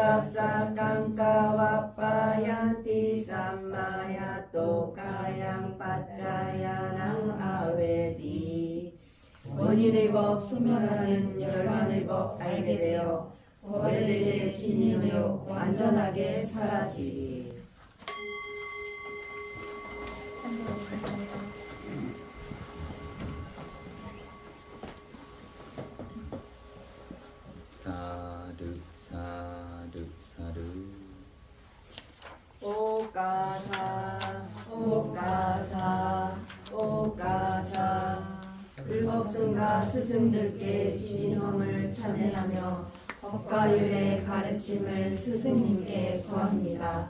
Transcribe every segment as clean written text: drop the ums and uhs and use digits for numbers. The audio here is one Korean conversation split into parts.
tassa kangkawappayanti sammayato kayang pacayanang 아웨디. 원인의 법 소멸하는 열반의 법 알게 되어 법에 대해 진인하여 완전하게 살아지리. 사두 사두 사두. 오가사 오가사 오가사. 불법승가 스승들께 진험을 찬양하며 법과 율의 가르침을 스승님께 구합니다.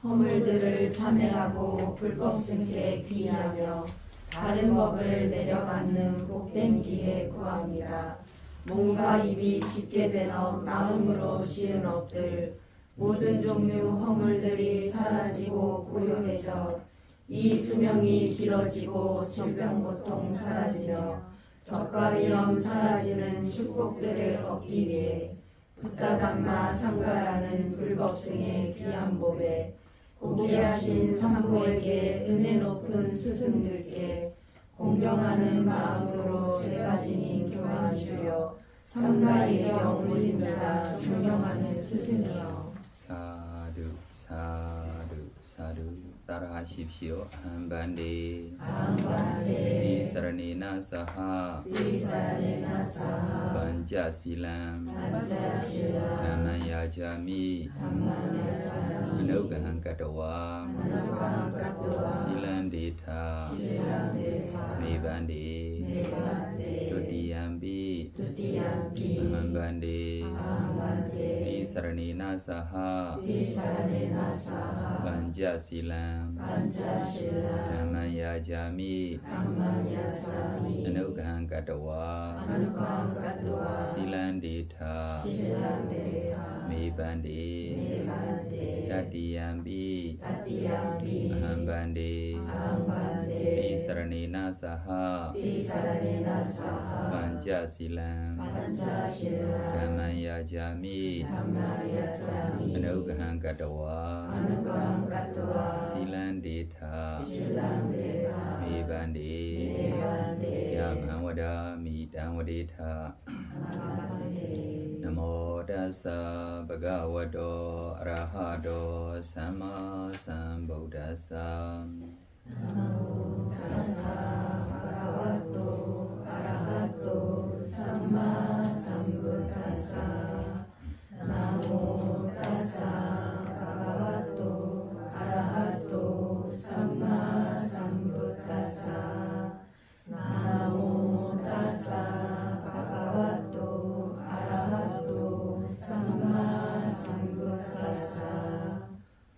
허물들을 참회하고 불법승께 귀의하며 다른 법을 내려받는 복된 기회 구합니다. 몸과 입이 짙게 된 업, 마음으로 지은 업들, 모든 종류 허물들이 사라지고 고요해져 이 수명이 길어지고 질병 고통 사라지며 적과 위험 사라지는 축복들을 얻기 위해 붓다담마 삼가라는 불법승의 귀한 법에 고귀하신 삼보에게 은혜 높은 스승들께 공경하는 마음으로 제가 지닌 교만 주려 삼가의 경 올립니다. 존경하는 스승이여. 사두 사두 사두. 따라하십시오. 아함반데 아함반데 비사라네나 사하 비사라네나 사하 반자실람 반자실람 담마야자미 담마야자미 아누가한가타와 아누가한가타와 실란데타 실란데타 메반데 메반데 두띠얌비 두띠얌비 아함반데 아함반데 비사라네나 사하 비사라네나 사하 반자실람 반자실람 담마야자미 담마야자미 아누가한가타와 아누가한가타와 실란데타 실란데타 메반데 메반데 따띠얌비 따띠얌비 아함반데 아함반데 비사라네나 사하 비사라네나 사하 반자실람 반자실람 담마야자미 담마야자미 아누가한가타와 아누가한가타와 실란데타 실란데타 메반데 메반데 야방와다미 당와데타 Namo tassa bhagavato arahato samma sambuddhassa. 나모 타사 바가와토 아라하토 삼마 삼부타사. 나모 타사 바가와토 아라하토 삼마 삼부타사. 나모 타사 바가와토 아라하토 삼마 삼부타사.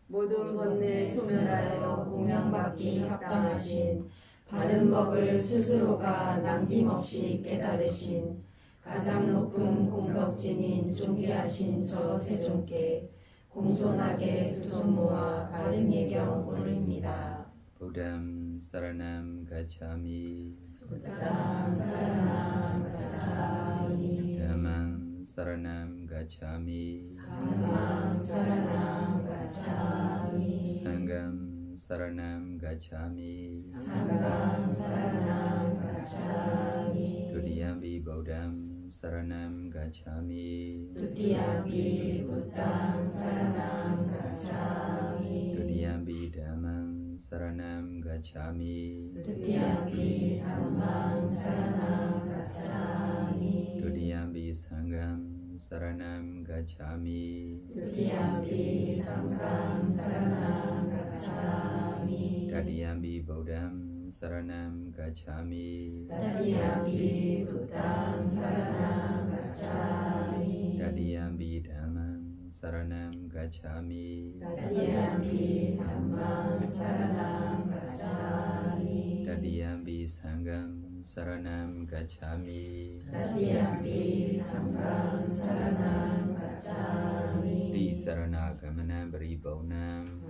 모든 번뇌 소멸하여 공양받기 합당하신 바른 법을 스스로가 남김없이 깨달으신 가장 높은 공덕진인 존귀하신 저 세존께 공손하게 두 손 모아 바른 예경 올립니다. Buddham saranam gacchami. 부담 사랑함 가차미. Dhammam saranam gacchami. 담망 사랑함 가차미. Sangham saranam gacchami. 상감 사랑함 가차미. Dutiyampi Buddham saranam gacchami. 두띠암비 부담 사랑함 가차미. Dutiyampi Dhammam saranam gacchami. 두띠암비 담망 사랑함 가차미. Dutiyampi Sangham saranam gacchami. 두띠암비 상감 사랑함 가차미. Tatiyampi Buddham saranam gacchami. 따띠암비 부담 사랑함 가차미. Tatiyampi Dhammam saranam gacchami. 따띠암비 담망 사랑함 가차미. Tatiyampi Sangham 사라남 가차미 Tatiyampi Sangam Saranam Gacchami. 디 사라나 가마남 브리보남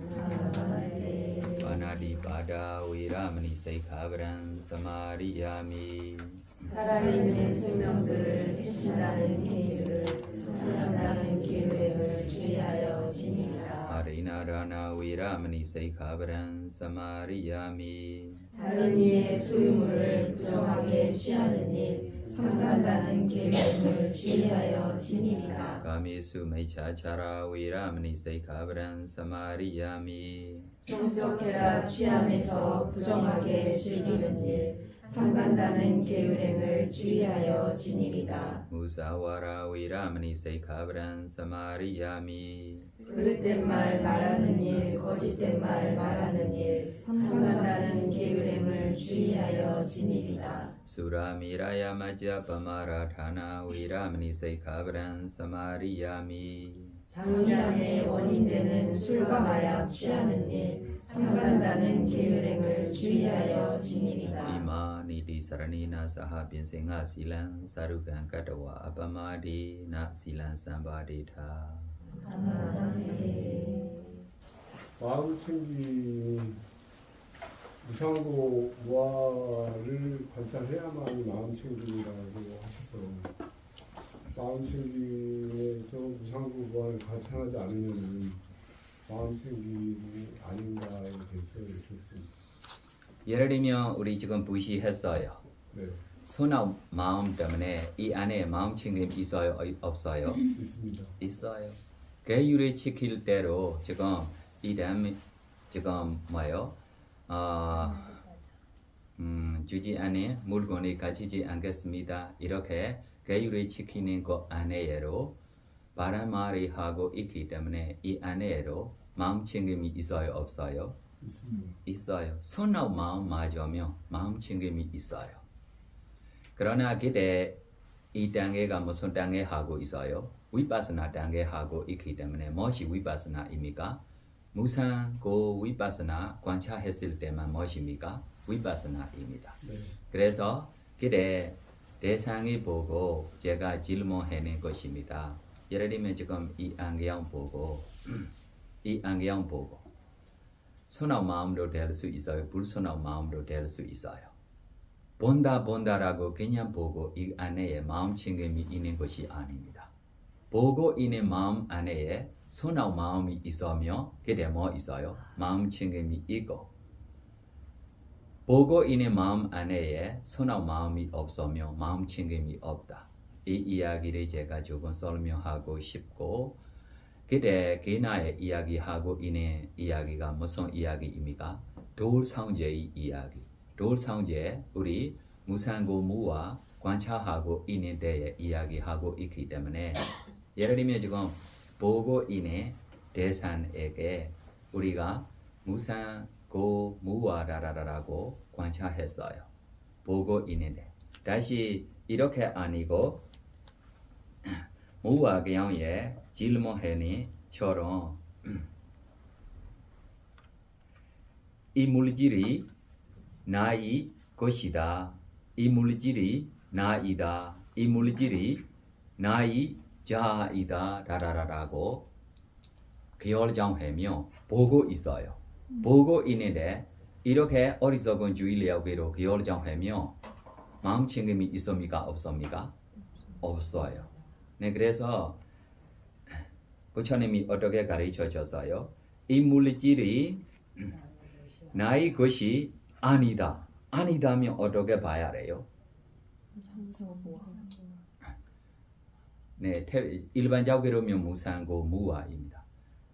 바나디 바다 위라마니 세이카브란 사마리야미 살아있는 생명들을 지킨다는 계율을 상간다는 계획을 주의하여 지니라. 아리나라나 위라마니 세이카브란 사마리야미 다른 이의 소유물을 부정하게 취하는 일 상간다는 계획을 주의하여 지니라. 가미수 메차차라 위라마니 세이카브란 사마리야미 성적해라 취함에서 부정하게 즐기는 일 상간다는 계율행을 주의하여 지니리다. 무사와라 위라마니 세이카브란 사마리야미 그릇된 말 말하는 일 거짓된 말 말하는 일 상간다는 계율행을 주의하여 지니리다. 수라미라야 마자 바마라타나 위라마니 세이카브란 사마리야미 당뇨암의 원인되는 술과 마약 취하는 일 상간다는 계율행을 주의하여 지니리다. 이마니디 사라니나 사하 빈생아 실란 사루간 카타와 아바마디 나 실란 삼바디타 마음 챙김이 무상고 무아를 관찰해야만 마음 챙김이라고 하셔서 마음 챙김에서 무상고 무아를 관찰하지 않으면 마음 챙김이 아닌가에 대해서 여쭙습니다. 예를 들면 우리 지금 부시했어요. 네, 소나 마음 때문에 이 안에 마음 챙김 있어요? 없어요? 있습니다. 있어요. 계율을 지킬 대로 지금 이 다음에 지금 뭐요? 주지 안에 물건이 갇히지 않겠습니다. 이렇게 계율을 지키는 것 안에로 바람말이 하고 있기 때문에 이 안에로 마음 챙김이 있어요? 없어요? 있습니다. 있어요. 손하고 마음 맞으면 마음 챙김이 있어요. 그러나 그때 이 단계가 무슨 단계 하고 있어요? 위파스나 단계 하고 있기 때문에 무엇이 위파스나입니까? 무상고 위파스나 관찰했을 때만 무엇입니까? 위파스나입니다. 네, 그래서 그때 대상이 보고 제가 질문하는 것입니다. 예를 들면 지금 이 안경 보고 이 안경 보고 손하고 마음으로 될 수 있어요? 불손하고 마음으로 될 수 있어요? 본다라고 그냥 보고 이 안에 마음 챙김이 있는 것이 아닙니다. 보고 있는 마음 안에 손하고 마음이 있으면 그때 뭐 있어요? 마음 챙김이 있고 보고 있는 마음 안에 손하고 마음이 없으면 마음 챙김이 없다. 이 이야기를 제가 조금 설명하고 싶고 그때 개나의 이야기하고 있는 이야기가 무슨 이야기입니까? 돌상제의 이야기. 돌상제 우리 무상고 무와 관찰하고 있는 데에 이야기하고 있기 때문에 예를 들면 지금 보고 있는 대상에게 우리가 무상고 무와라라라고 관찰했어요. 보고 있는데 다시 이렇게 아니고 무와 경에 질문하니처럼 이 물질이 나의 것이다. 이 물질이 나이다. 이 물질이 나의 자아이다. 라라라라고 결정하며 보고 있어요. 보고 있는데 이렇게 어리석은 주의력으로 결정하며 마음 챙김이 있습니까? 없습니까? 없어요. 네, 그래서 부처님이 어떻게 가르쳐 줬어요? 이 물질이 나의 것이 아니다. 아니다면 어떻게 봐야 해요? 네, 일반적으로면 무상고 무아입니다.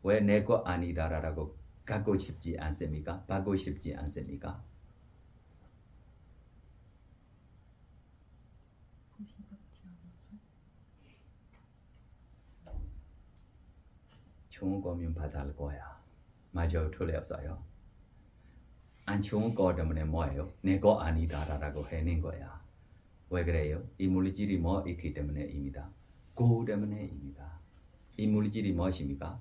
왜 내 거 아니다라고 갖고 싶지 않습니까? 받고 싶지 않습니까? 좋은 거면 받을 거야. 맞아요, 틀렸어요. 안 좋은 거 때문에 뭐예요? 내 거 아니다라고 하는 거야. 왜 그래요? 이 물질이 뭐 있기 때문에입니다. 고 때문에입니다. 이 물질이 무엇입니까?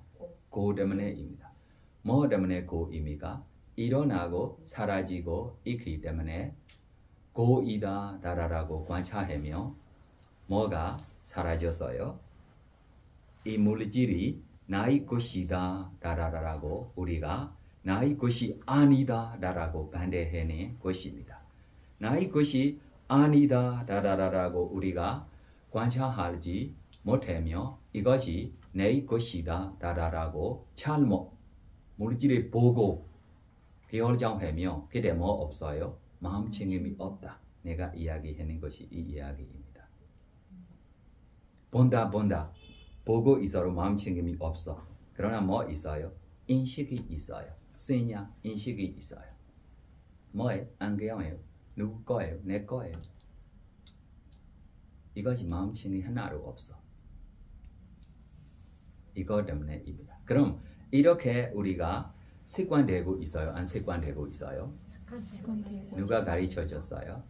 고 때문에입니다. 뭐 때문에 고입니까? 일어나고 사라지고 있기 때문에 고이다 라라라고 관찰하며 뭐가 사라졌어요? 이 물질이 나의 것이다 라라라라고 우리가 나의 것이 아니다 라라고 반대해낸 것입니다. 나의 것이 아니다 라라라라고 우리가 관찰하지 못하며 이것이 내 것이다 라라라고 잘못 물질을 보고 결정하며 그때 뭐 없어요? 마음 챙김이 없다. 내가 이야기하는 것이 이 이야기입니다. 본다 보고 있어도 마음 챙김이 없어. 그러나 뭐 있어요? 인식이 있어요. 생략 인식이 있어요. 뭐예요? 안경이에요. 누구 거예요? 내 거예요. 이것이 마음 챙김이 하나도 없어. 이것 때문에입니다. 그럼 이렇게 우리가 습관되고 있어요? 안 습관되고 있어요? 누가 가르쳐 줬어요?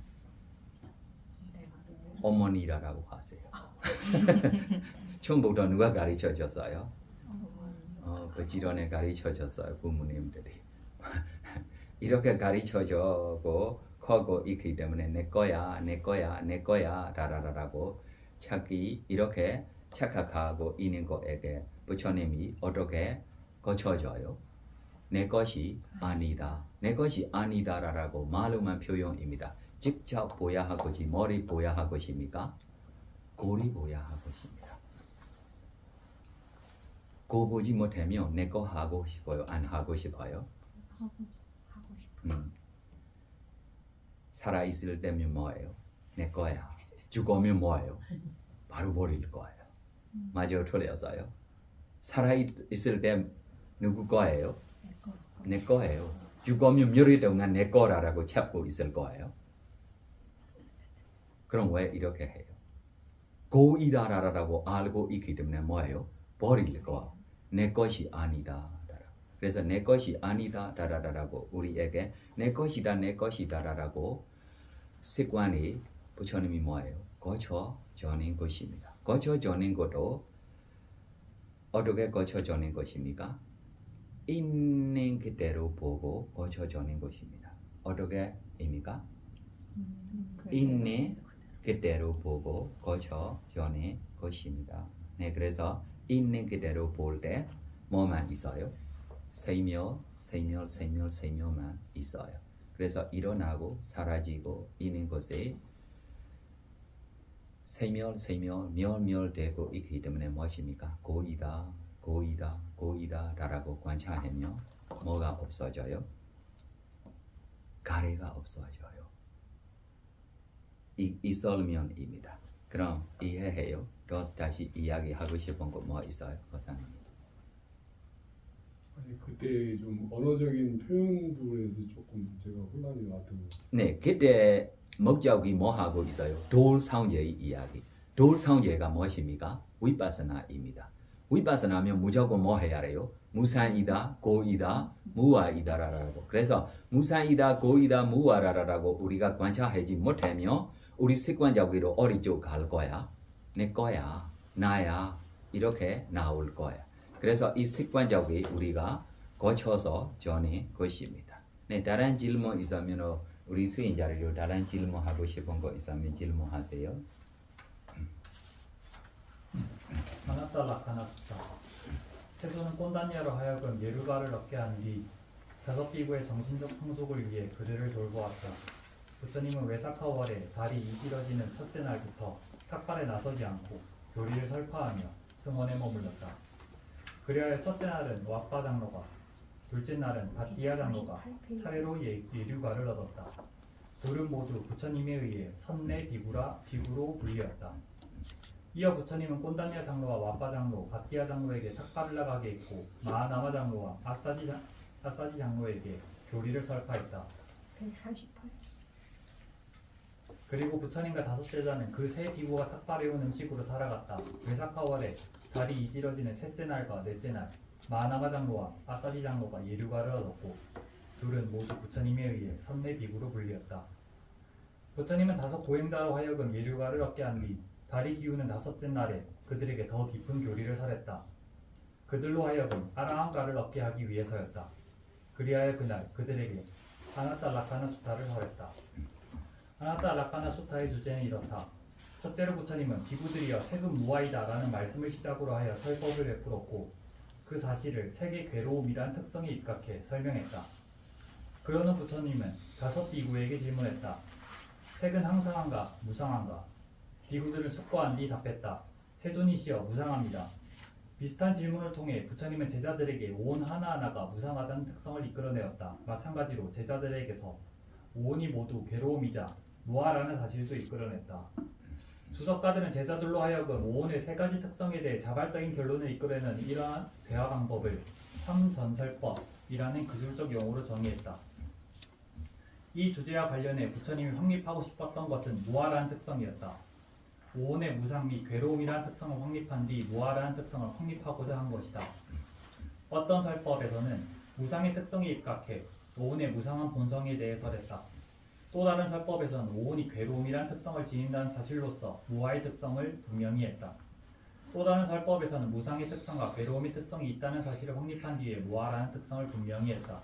어머니라고 하세요. 처음부터 누가 가르쳐 줬어요? 부지런히 가르쳐 줬어요. 부모님들이. 이렇게 가르쳐 주고 커고 있기 때문에 내 거야 라라라라고 찾기 이렇게 착각하고 있는 거에게 부처님이 어떻게 고쳐줘요? 내 것이 아니다. 내 것이 아니다라고 말로만 표현입니다. 직접 보야 할 것이 머리 보야 할 것입니까? 골이 보야 할 것입니다. 고 보지 못하면 내 거 하고 싶어요? 안 하고 싶어요? 하고 싶어. 살아있을 때면 뭐예요? 내 거야. 죽으면 뭐예요? 바로 버릴 거예요. 맞아요? 틀렸어요? 살아있을 때 누구 거예요? 내 거예요. 죽으면 며칠 동안 내 거라고 찾고 있을 거예요. 그럼 왜 이렇게 해요? 고이다라고 알고 있기 때문에 뭐예요? 버릴 거. 내 것이 아니다. 그래서 내 것이 아니다 라고 우리에게 내 것이다라고 습관이 부처님이 뭐예요? 고쳐주는 것입니다. 고쳐주는 것도 어떻게 고쳐주는 것입니까? 있는 그대로 보고 고쳐주는 것입니다. 어떻게입니까? 있는 그대로 보고 고쳐주는 것입니다. 네, 그래서 있는 그대로 볼 때 뭐만 있어요? 생멸만 있어요. 그래서 일어나고 사라지고 있는 것에 멸되고 있기 때문에 무엇입니까? 고이다라고 관찰하며 뭐가 없어져요? 가래가 없어져요. 있으면입니다. 그럼 이해해요? 또 다시 이야기하고 싶은 거 뭐 있어요? 고사님. 아니 그때 좀 언어적인 표현 부분에서 조금 제가 혼란이 왔던 것 같습니다. 네, 그때 목적이 뭐 하고 있어요? 돌상제의 이야기. 돌상제가 무엇입니까? 위파사나입니다. 위파사나면 무조건 뭐 해야 해요? 무산이다, 고이다, 무아이다라고. 그래서 무산이다, 고이다, 무아라라고 우리가 관찰하지 못하면 우리 습관적으로 어디 쪽 갈 거야? 내 거야, 나야 이렇게 나올 거야. 그래서 이 습관적이 우리가 고쳐서 전의 것입니다. 네, 다른 질문 있으면 우리 수행자를 다른 질문하고 싶은 거 있으면 질문하세요. 아나타 라카나스타. 태조는 꼰단야로 하여금 예루가를 얻게 한 뒤 다섯 비구의 정신적 성숙을 위해 그들을 돌보았다. 부처님은 외사카월에 달이 이길어지는 첫째 날부터 탁발에 나서지 않고 교리를 설파하며 승원에 머물렀다. 그리하여 첫째 날은 왓바 장로가, 둘째 날은 밧디아 장로가 차례로 예류가를 얻었다. 둘은 모두 부처님에 의해 선내 비구로 불리었다. 이어 부처님은 꼰단야 장로와 왓바 장로, 밧디아 장로에게 탁발을 나가게 했고 마하나마 장로와 아사지 장로에게 교리를 설파했다. 138. 그리고 부처님과 다섯 제자는 그 세 비구가 탁발해온 음식으로 살아갔다. 외사카월에 달이 이질어지는 셋째 날과 넷째 날, 마하나마 장로와 아사지 장로가 예류가를 얻었고 둘은 모두 부처님에 의해 선내 비구로 불리었다. 부처님은 다섯 보행자로 하여금 예류가를 얻게 한 뒤 달이 기우는 다섯째 날에 그들에게 더 깊은 교리를 설했다. 그들로 하여금 아라한가를 얻게 하기 위해서였다. 그리하여 그날 그들에게 아나타 라카나 수타를 설했다. 하나타 라카나 수타의 주제는 이렇다. 첫째로 부처님은 비구들이여 색은 무아이다라는 말씀을 시작으로 하여 설법을 베풀었고 그 사실을 색의 괴로움이란 특성에 입각해 설명했다. 그러는 부처님은 다섯 비구에게 질문했다. 색은 항상한가 무상한가? 비구들은 숙고한 뒤 답했다. 세존이시여 무상합니다. 비슷한 질문을 통해 부처님은 제자들에게 오온 하나하나가 무상하다는 특성을 이끌어내었다. 마찬가지로 제자들에게서 오온이 모두 괴로움이자 무아라는 사실도 이끌어냈다. 주석가들은 제자들로 하여금 오온의 세 가지 특성에 대해 자발적인 결론을 이끌어내는 이러한 대화 방법을 삼전설법이라는 기술적 용어로 정의했다. 이 주제와 관련해 부처님이 확립하고 싶었던 것은 무아라는 특성이었다. 오온의 무상 및 괴로움이라는 특성을 확립한 뒤 무아라는 특성을 확립하고자 한 것이다. 어떤 설법에서는 무상의 특성에 입각해 오온의 무상한 본성에 대해 설했다. 또 다른 설법에서는 오온이 괴로움이란 특성을 지닌다는 사실로서 무아의 특성을 분명히 했다. 또 다른 설법에서는 무상의 특성과 괴로움의 특성이 있다는 사실을 확립한 뒤에 무아라는 특성을 분명히 했다.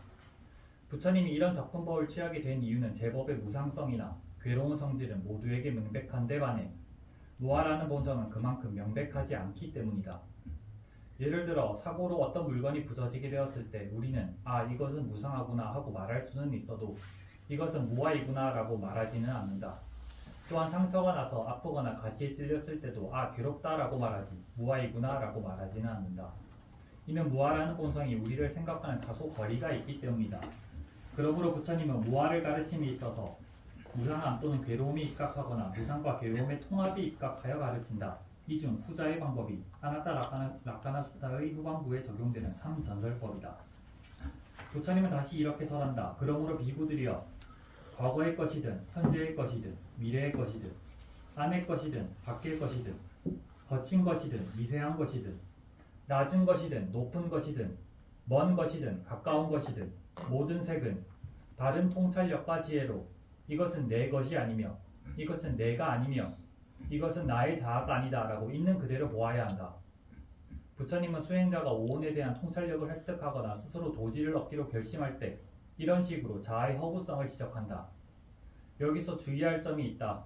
부처님이 이런 접근법을 취하게 된 이유는 제법의 무상성이나 괴로운 성질은 모두에게 명백한데 반해 무아라는 본성은 그만큼 명백하지 않기 때문이다. 예를 들어 사고로 어떤 물건이 부서지게 되었을 때 우리는 아 이것은 무상하구나 하고 말할 수는 있어도 이것은 무아이구나 라고 말하지는 않는다. 또한 상처가 나서 아프거나 가시에 찔렸을 때도 아 괴롭다 라고 말하지 무아이구나 라고 말하지는 않는다. 이는 무아라는 본성이 우리를 생각하는 다소 거리가 있기 때문이다. 그러므로 부처님은 무아를 가르침에 있어서 무상함 또는 괴로움이 입각하거나 무상과 괴로움의 통합이 입각하여 가르친다. 이 중 후자의 방법이 아나타 라카나 수타의 후반부에 적용되는 삼전설법이다. 부처님은 다시 이렇게 설한다. 그러므로 비구들이여 과거의 것이든 현재의 것이든 미래의 것이든 안의 것이든 밖의 것이든 거친 것이든 미세한 것이든 낮은 것이든 높은 것이든 먼 것이든 가까운 것이든 모든 색은 다른 통찰력과 지혜로 이것은 내 것이 아니며 이것은 내가 아니며 이것은 나의 자아가 아니다 라고 있는 그대로 보아야 한다. 부처님은 수행자가 오온에 대한 통찰력을 획득하거나 스스로 도지를 얻기로 결심할 때 이런 식으로 자아의 허구성을 지적한다. 여기서 주의할 점이 있다.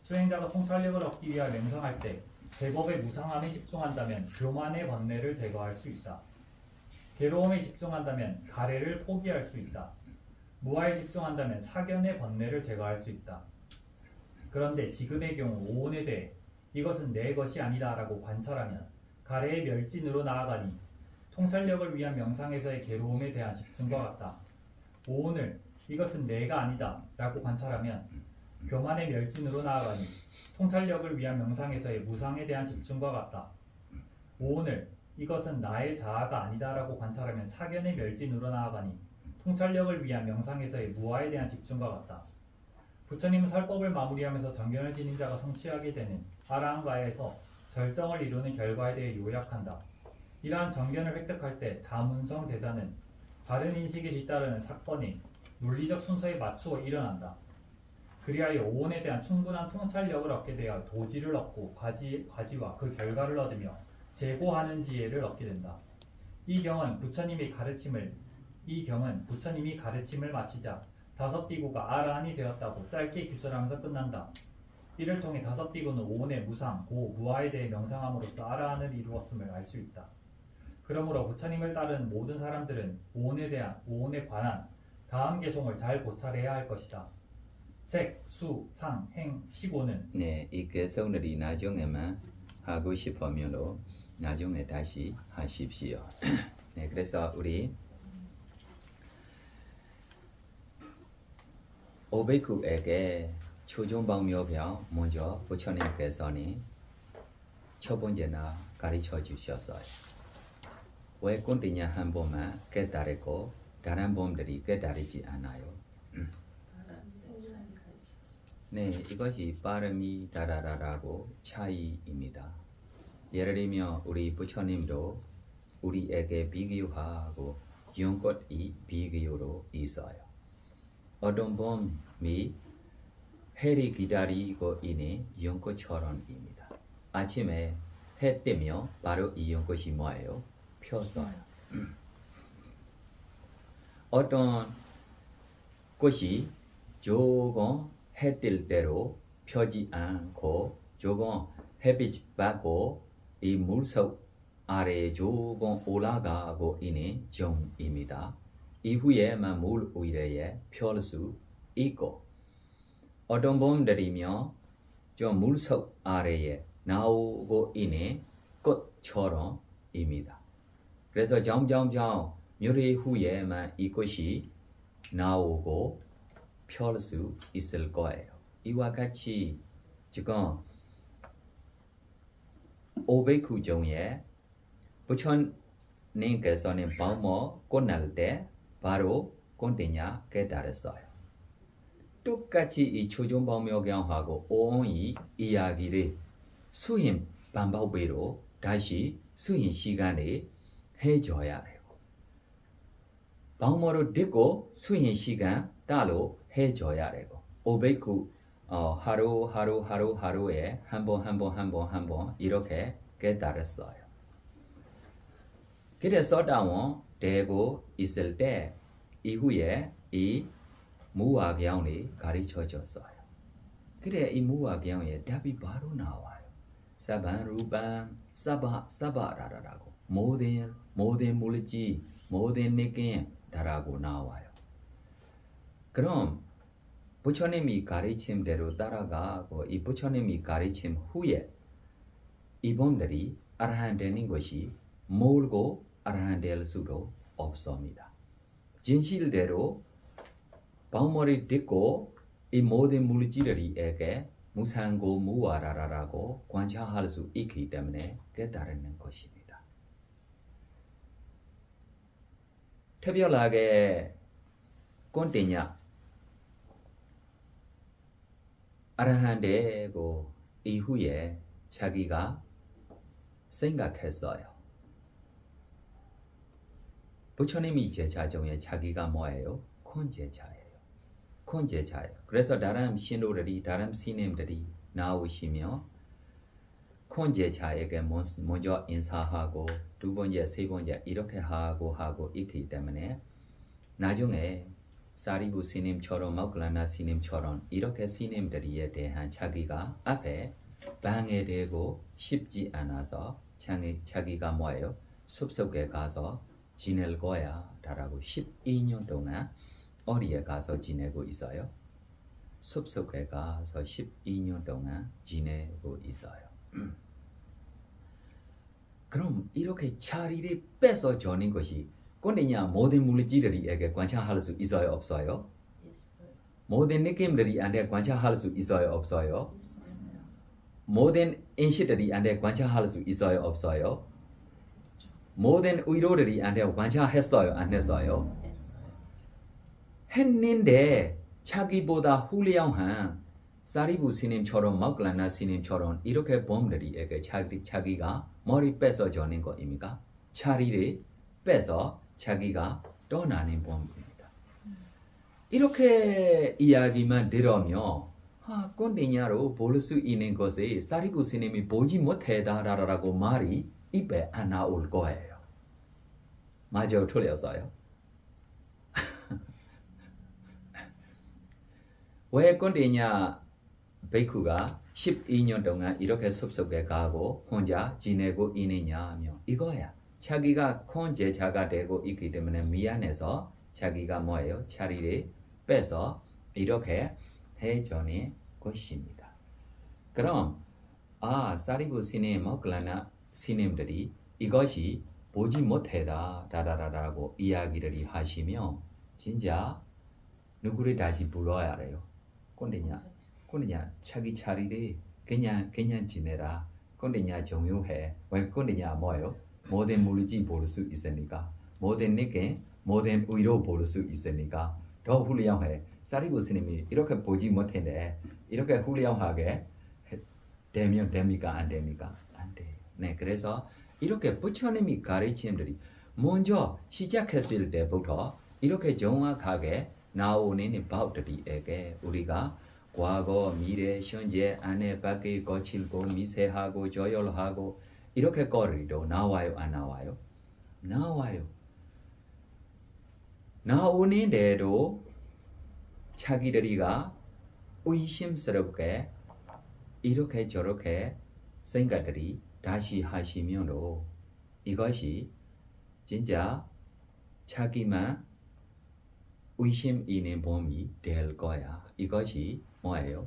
수행자가 통찰력을 얻기 위하여 맹성할 때 제법의 무상함에 집중한다면 교만의 번뇌를 제거할 수 있다. 괴로움에 집중한다면 가래를 포기할 수 있다. 무아에 집중한다면 사견의 번뇌를 제거할 수 있다. 그런데 지금의 경우 오온에 대해 이것은 내 것이 아니다 라고 관찰하면 가래의 멸진으로 나아가니 통찰력을 위한 명상에서의 괴로움에 대한 집중과 같다. 오온을 이것은 내가 아니다 라고 관찰하면 교만의 멸진으로 나아가니 통찰력을 위한 명상에서의 무상에 대한 집중과 같다. 오온을 이것은 나의 자아가 아니다 라고 관찰하면 사견의 멸진으로 나아가니 통찰력을 위한 명상에서의 무아에 대한 집중과 같다. 부처님은 설법을 마무리하면서 정견을 지닌 자가 성취하게 되는 아라한가에서 절정을 이루는 결과에 대해 요약한다. 이러한 정견을 획득할 때 다문성 제자는 바른 인식에 뒤따르는 사건이 논리적 순서에 맞추어 일어난다. 그리하여 오온에 대한 충분한 통찰력을 얻게 되어 도지를 얻고 과지와 그 결과를 얻으며 제고하는 지혜를 얻게 된다. 이 경은 부처님이 가르침을 마치자 다섯 비구가 아라한이 되었다고 짧게 규설하면서 끝난다. 이를 통해 다섯 비구는 오온의 무상, 고, 무아에 대해 명상함으로써 아라한을 이루었음을 알 수 있다. 그러므로 부처님을 따르는 모든 사람들은 오온에 관한 다음 개송을 잘 고찰해야 할 것이다. 색, 수, 상, 행, 시고는 네, 이 개성들이 나중에만 하고 싶으면 나중에 다시 하십시오. 네, 그래서 우리 오베쿠에게 초종방묘병 먼저 부처님께서는 첫 번째나 가르쳐 주셨어요. 왜 꼰대냐 한 번만 깨달았고 다른 분들이 깨달지 않아요. 네, 이것이 빠름이 다라라라고 차이입니다. 예를 들면 우리 부처님도 우리에게 비교하고 연꽃이 비교로 있어요. 어떤 분이 해를 기다리고 있는 연꽃처럼입니다. 아침에 해 뜨면 바로 이 연꽃이 뭐예요? 폈어요. 어떤 꽃이 조금 해 뜰 때로 펴지 않고 조금 햇빛 받고 이 물속 아래에 조금 올라가고 있는 중입니다. 이후에만 물 위에 펼 수 있고 어떤 봄들이며 저 물속 아래에 나오고 있는 꽃처럼입니다. 그래서 점점점 멸의 후에만 이것이 나오고 펼 수 있을 거예요. 이와 같이 지금 500구 중에 부처님께서는 바우모 꽃날 때 바로 꼰대냐 깨달았어요. 똑같이 이 초종법묘경하고 오온이 이야기를 수행 방법으로 다시 수행 시간에 해줘야 해요. 바우모를 듣고 수행 시간 따로 해줘야 되고 500구 하루에 한 번 이렇게 깨달았어요. 그래서 다운 되고 있을 때 이후에 이 무화경이 가르쳐줬어요. 그래 이 무화경에 답이 바로 나와요. 사반 루반 사바라라고 모든 물질 모든 느낌 다라고 나와요. 그럼 부처님이 가르침대로 따라가고 이 부처님이 가르침 후에 이분들이 아라한 되는 것이 모르고 아라한 될 수도 없습니다. 진실대로 바우머리 듣고 이 모든 물질들에게 무상고 무아라라라고 관찰할 수 있기 때문에 깨달는 것입니다. 특별하게 꼰대냐 아라한 되고 이후에 자기가 생각했어요. 부처님이 제자 중에 자기가 뭐예요? 콘제자예요. 콘제자예요. 그래서 다른 신도들이 다른 스님들이 나오시며 콘제자에게 먼저 인사하고 두 번째, 세 번째 이렇게 하고 있기 때문에 나중에 사리부 스님처럼 모클라나 스님처럼 이렇게 스님들에 대한 자기가 앞에 방해되고 싶지 않아서 자기가 뭐예요? 숲속에 가서 지낼 거야 라고 12년 동안 어디에 가서 지내고 있어요? 숲속에 가서 12년 동안 지내고 있어요. 그럼 이렇게 자리를 뺏어 주는 것이 꼰대냐 모든 물질들에게 관찰할 수 있어요? 없어요? 모든 느낌들이한테 관찰할 수 있어요? 없어요? 모든 인식들이한테 관찰할 수 있어요? 없어요? 모든 의도들이한테 관찰했어요? 안 했어요? 했는데 자기보다 훌륭한 사리부 스님처럼 모클라나 스님처럼 이렇게 범들이에게 자기가 머리 뺏어 주는 것입니까? 자리를 뺏어 자기가 떠나는 범입니다. 이렇게 이야기만 들으며 꼰대냐로 볼 수 있는 것에 사리부 스님이 보지 못해다라고 말이 입에 안 나올 거예요. 맞아요? 틀렸어요? 왜 꼰대냐 베이쿠가 12년 동안 이렇게 숲속에 가고 혼자 지내고 있느냐 하며 이거야. 자기가 콘제자가 되고 있기 때문에 미안해서 자기가 뭐예요? 자리를 빼서 이렇게 해주는 것입니다. 그럼 사리부 스님, 모클라나 스님들이 이것이 보지 못해다 라라라라고 이야기를 하시며 진짜 누구를 다시 불러야 해요? 꼰대냐 자기 자리를 그냥 지내라. 꼰대냐 중요해. 왜 꼰대냐 뭐예요? 모든 물질 볼 수 있으니까 모든 느낌 모든 의도 볼 수 있으니까 더 훌륭해. 사리부 스님이 이렇게 보지 못했는데 이렇게 훌륭하게 되면 됩니까? 안 됩니까? 안 돼요. 네, 그래서 이렇게 부처님이 가르침들이 먼저 시작했을 때부터 이렇게 정확하게 나오는 법들에게 우리가 과거, 미래, 현재, 안에, 밖에 거칠고 미세하고 조율하고 이렇게 거리도 나와요? 안 나와요? 나와요. 나오는데도 자기들이가 의심스럽게 이렇게 저렇게 생각들이 다시 하시면도 이것이 진짜 자기만 의심 있는 범이 될 거야. 이것이 뭐예요?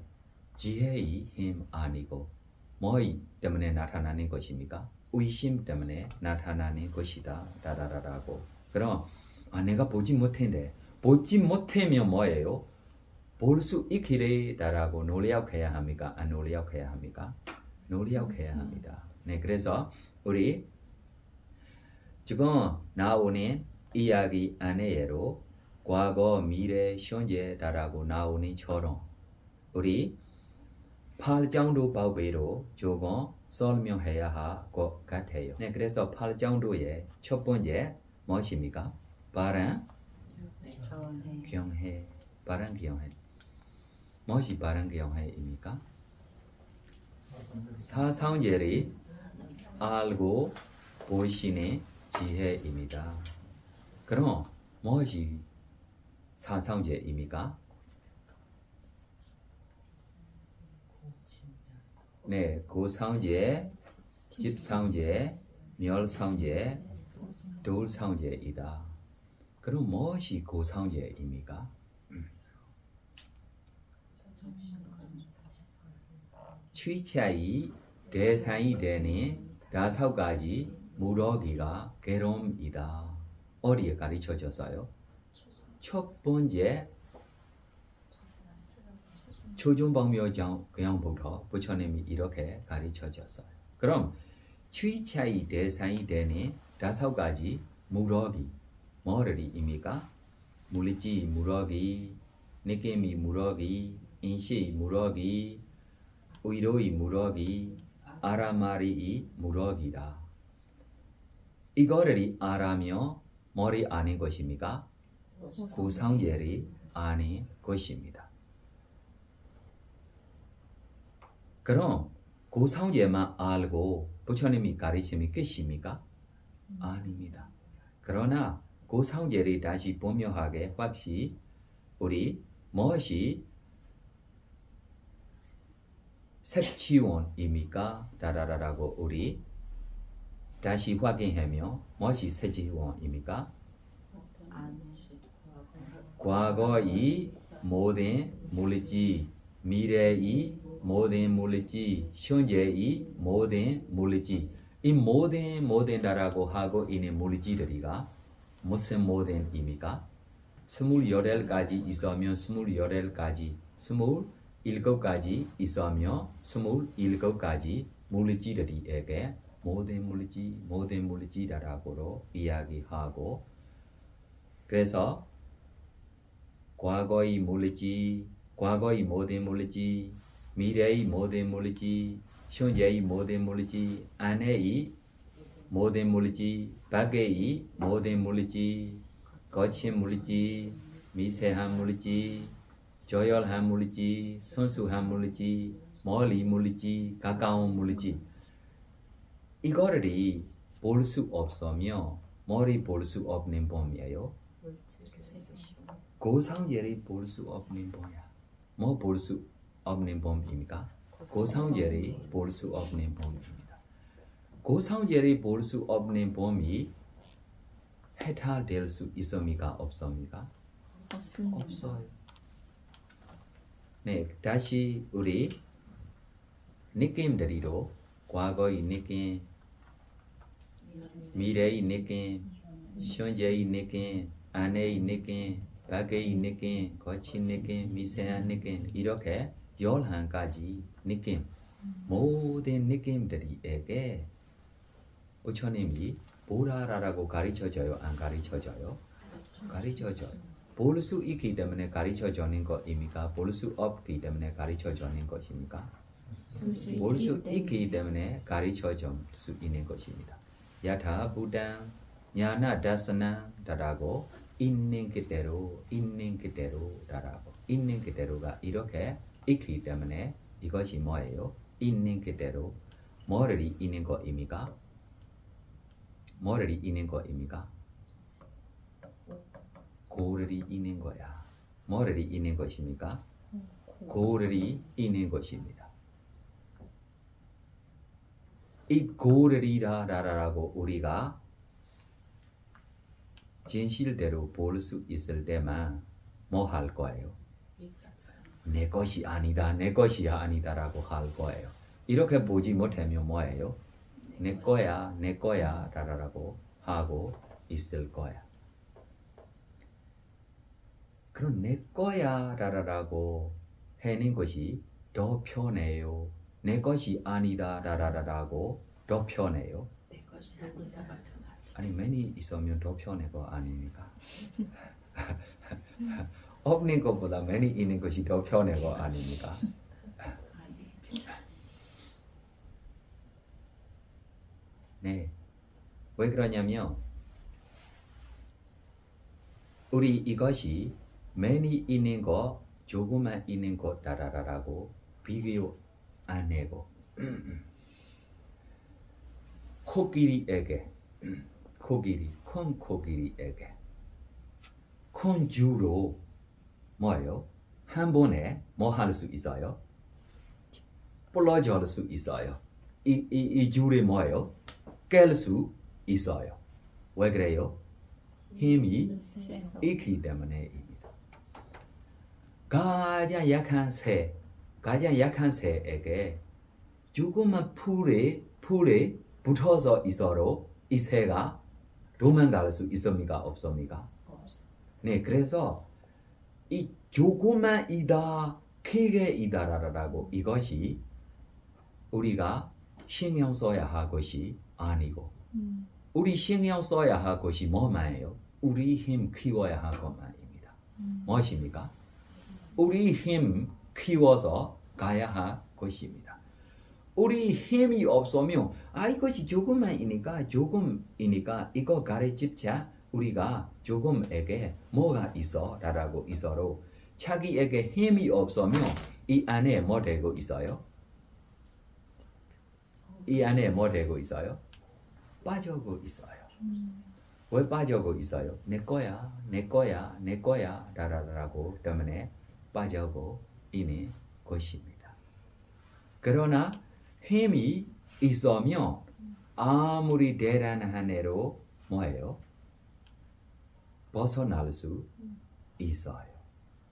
지혜의 힘 아니고 뭐이 때문에 나타나는 것입니까? 의심 때문에 나타나는 것이다. 다다다라고. 그럼 내가 보지 못했는데 보지 못하면 뭐예요? 볼 수 있기래다라고 노력해야 합니까? 안 노력해야 합니까? 노력해야 합니다. 네, 그래서 우리 지금 나오는 이야기 안에로 과거, 미래, 현재다라고 나오는 처럼 우리 8장도 방법으로 조금 설명해야 할 것 같아요. 네, 그래서 8장도의 첫 번째 무엇입니까? 바른 경해. 바른 경해. 무엇이 바른 경해입니까? 사상제를 알고 보시는 지혜입니다. 그럼 무엇이 사상제입니까? 네, 고상제, 집상제, 멸상제, 돌상제이다. 그럼 무엇이 고상제입니까? 취차의 대상이 되는 5가지 무더기가 괴로움이다. 어디에 가르쳐졌어요? 첫 번째 초중방묘경부터 부처님이 이렇게 가르쳐졌어요. 그럼 취차의 대상이 되는 5가지 무더기 뭐를입니까? 물리지 무더기, 느낌이 무더기, 인식이 무더기, 의도의 무더기, 알아말이 무더기다. 이거를 알아며 뭐를 아는 것입니까? 고상제를 아는 것입니다. 그럼 고상제만 알고 부처님이 가르침이 끝입니까? 아닙니다. 그러나 고상제를 다시 분명하게 확실히 우리 무엇이 색지원입니까? 다라라라고 우리 다시 확인하며 무엇이 색지원입니까? 과거의 모든 물질, 미래의 모든 물질, 현재의 모든 물질, 이 모든이라고 하고 있는 물질들이가 무슨 모든입니까? 28가지 있으면 28가지, 27가지 있으며 27가지 물질들에게 모든 물질이라고 이야기하고, 그래서 과거의 물질, 과거의 모든 물질, 미래의 모든 물질, 현재의 모든 물질, 안에의 모든 물질, 밖의 모든 물질, 거친 물질, 미세한 물질, 저열한 물질, 순수한 물질, 멀리 물질, 가까운 물질, 이거를 볼 수 없으며 머리 볼 수 없는 범이에요. 고상제를 볼 수 없는 범이야. 뭐 볼 수 없는 범입니까? 고상제를 볼 수 없는 범입니다. 고상제를 볼 수 없는 범이 해탈될 수 있습니까? 없습니까? 없어요. 네, 다시 우리 느낌들이로 과거의 느낌, 미래의 느낌, 현재의 느낌, 안의 느낌, 밖의 느낌, 거친 느낌, 미세한 느낌, 이렇게 11가지 느낌, 모든 느낌들에게 부처님이 보라라고 가르쳐줘요? 안 가르쳐줘요? 가르쳐줘요. 볼 수 있기 때문에 가르쳐주는 것입니까? 볼 수 없기 때문에 가르쳐주는 것입니까? 볼 수 있기 때문에 가르쳐줄 수 있는 것입니다. 야타 부당 냐나 다스나다라고 있는 그대로 다라고, 있는 그대로가 이렇게 있기 때문에 이것이 뭐예요? 있는 그대로. 뭐를 있는 것입니까? 뭐를 있는 것입니까? 고를 있는 거야. 뭐를 있는 것입니까? 고를이 있는 것입니다. 이 고를이라라고 우리가 진실대로 볼 수 있을 때만 뭐 할 거예요? 내 것이 아니다, 내 것이 아니다라고 할 거예요. 이렇게 보지 못하면 뭐예요? 내 거야, 내 거야 라라고 하고 있을 거야. 그럼 내 거야 라라고 하는 것이 더 편해요. 내 것이 아니다 라라라고 더 편해요. 내 것이 아니다. 아니 많이 있으면 더 편한 거 아닙니까? 없는 것보다 많이 있는 것이 더 편한 거 아닙니까? 네. 왜 그러냐면 우리 이것이 많이 있는 거 조금만 있는 거 라라라고 비교 안 하고 코끼리에게 큰 코끼리에게 큰 줄로 뭐예요? 한 번에 뭐 할 수 있어요? 부러질 수 있어요. 이 줄이 뭐예요? 깰 수 있어요. 왜 그래요? 힘이 있기 때문에입니다. 가장 약한 새에게 조금만 풀에 붙어서 있어도 이 새가 도망갈 수 있습니까? 없습니까? 네, 그래서 이 조금만이다, 크게이다라고 이것이 우리가 신경 써야 할 것이 아니고 우리 신경 써야 할 것이 뭐만요? 우리 힘 키워야 할 것만입니다. 무엇입니까? 우리 힘 키워서 가야 할 것입니다. 우리 힘이 없으면 이것이 조금이니까 이거 가르치자 우리가 조금에게 뭐가 있어 라고 있어도 자기에게 힘이 없으면 이 안에 뭐 되고 있어요? 이 안에 뭐 되고 있어요? 빠져고 있어요. 왜 빠져고 있어요? 내 거야 라라라고 때문에 빠져고 있는 것입니다. 그러나 힘이 있으면 아무리 대단한 애로 뭐예요? 벗어날 수 있어요.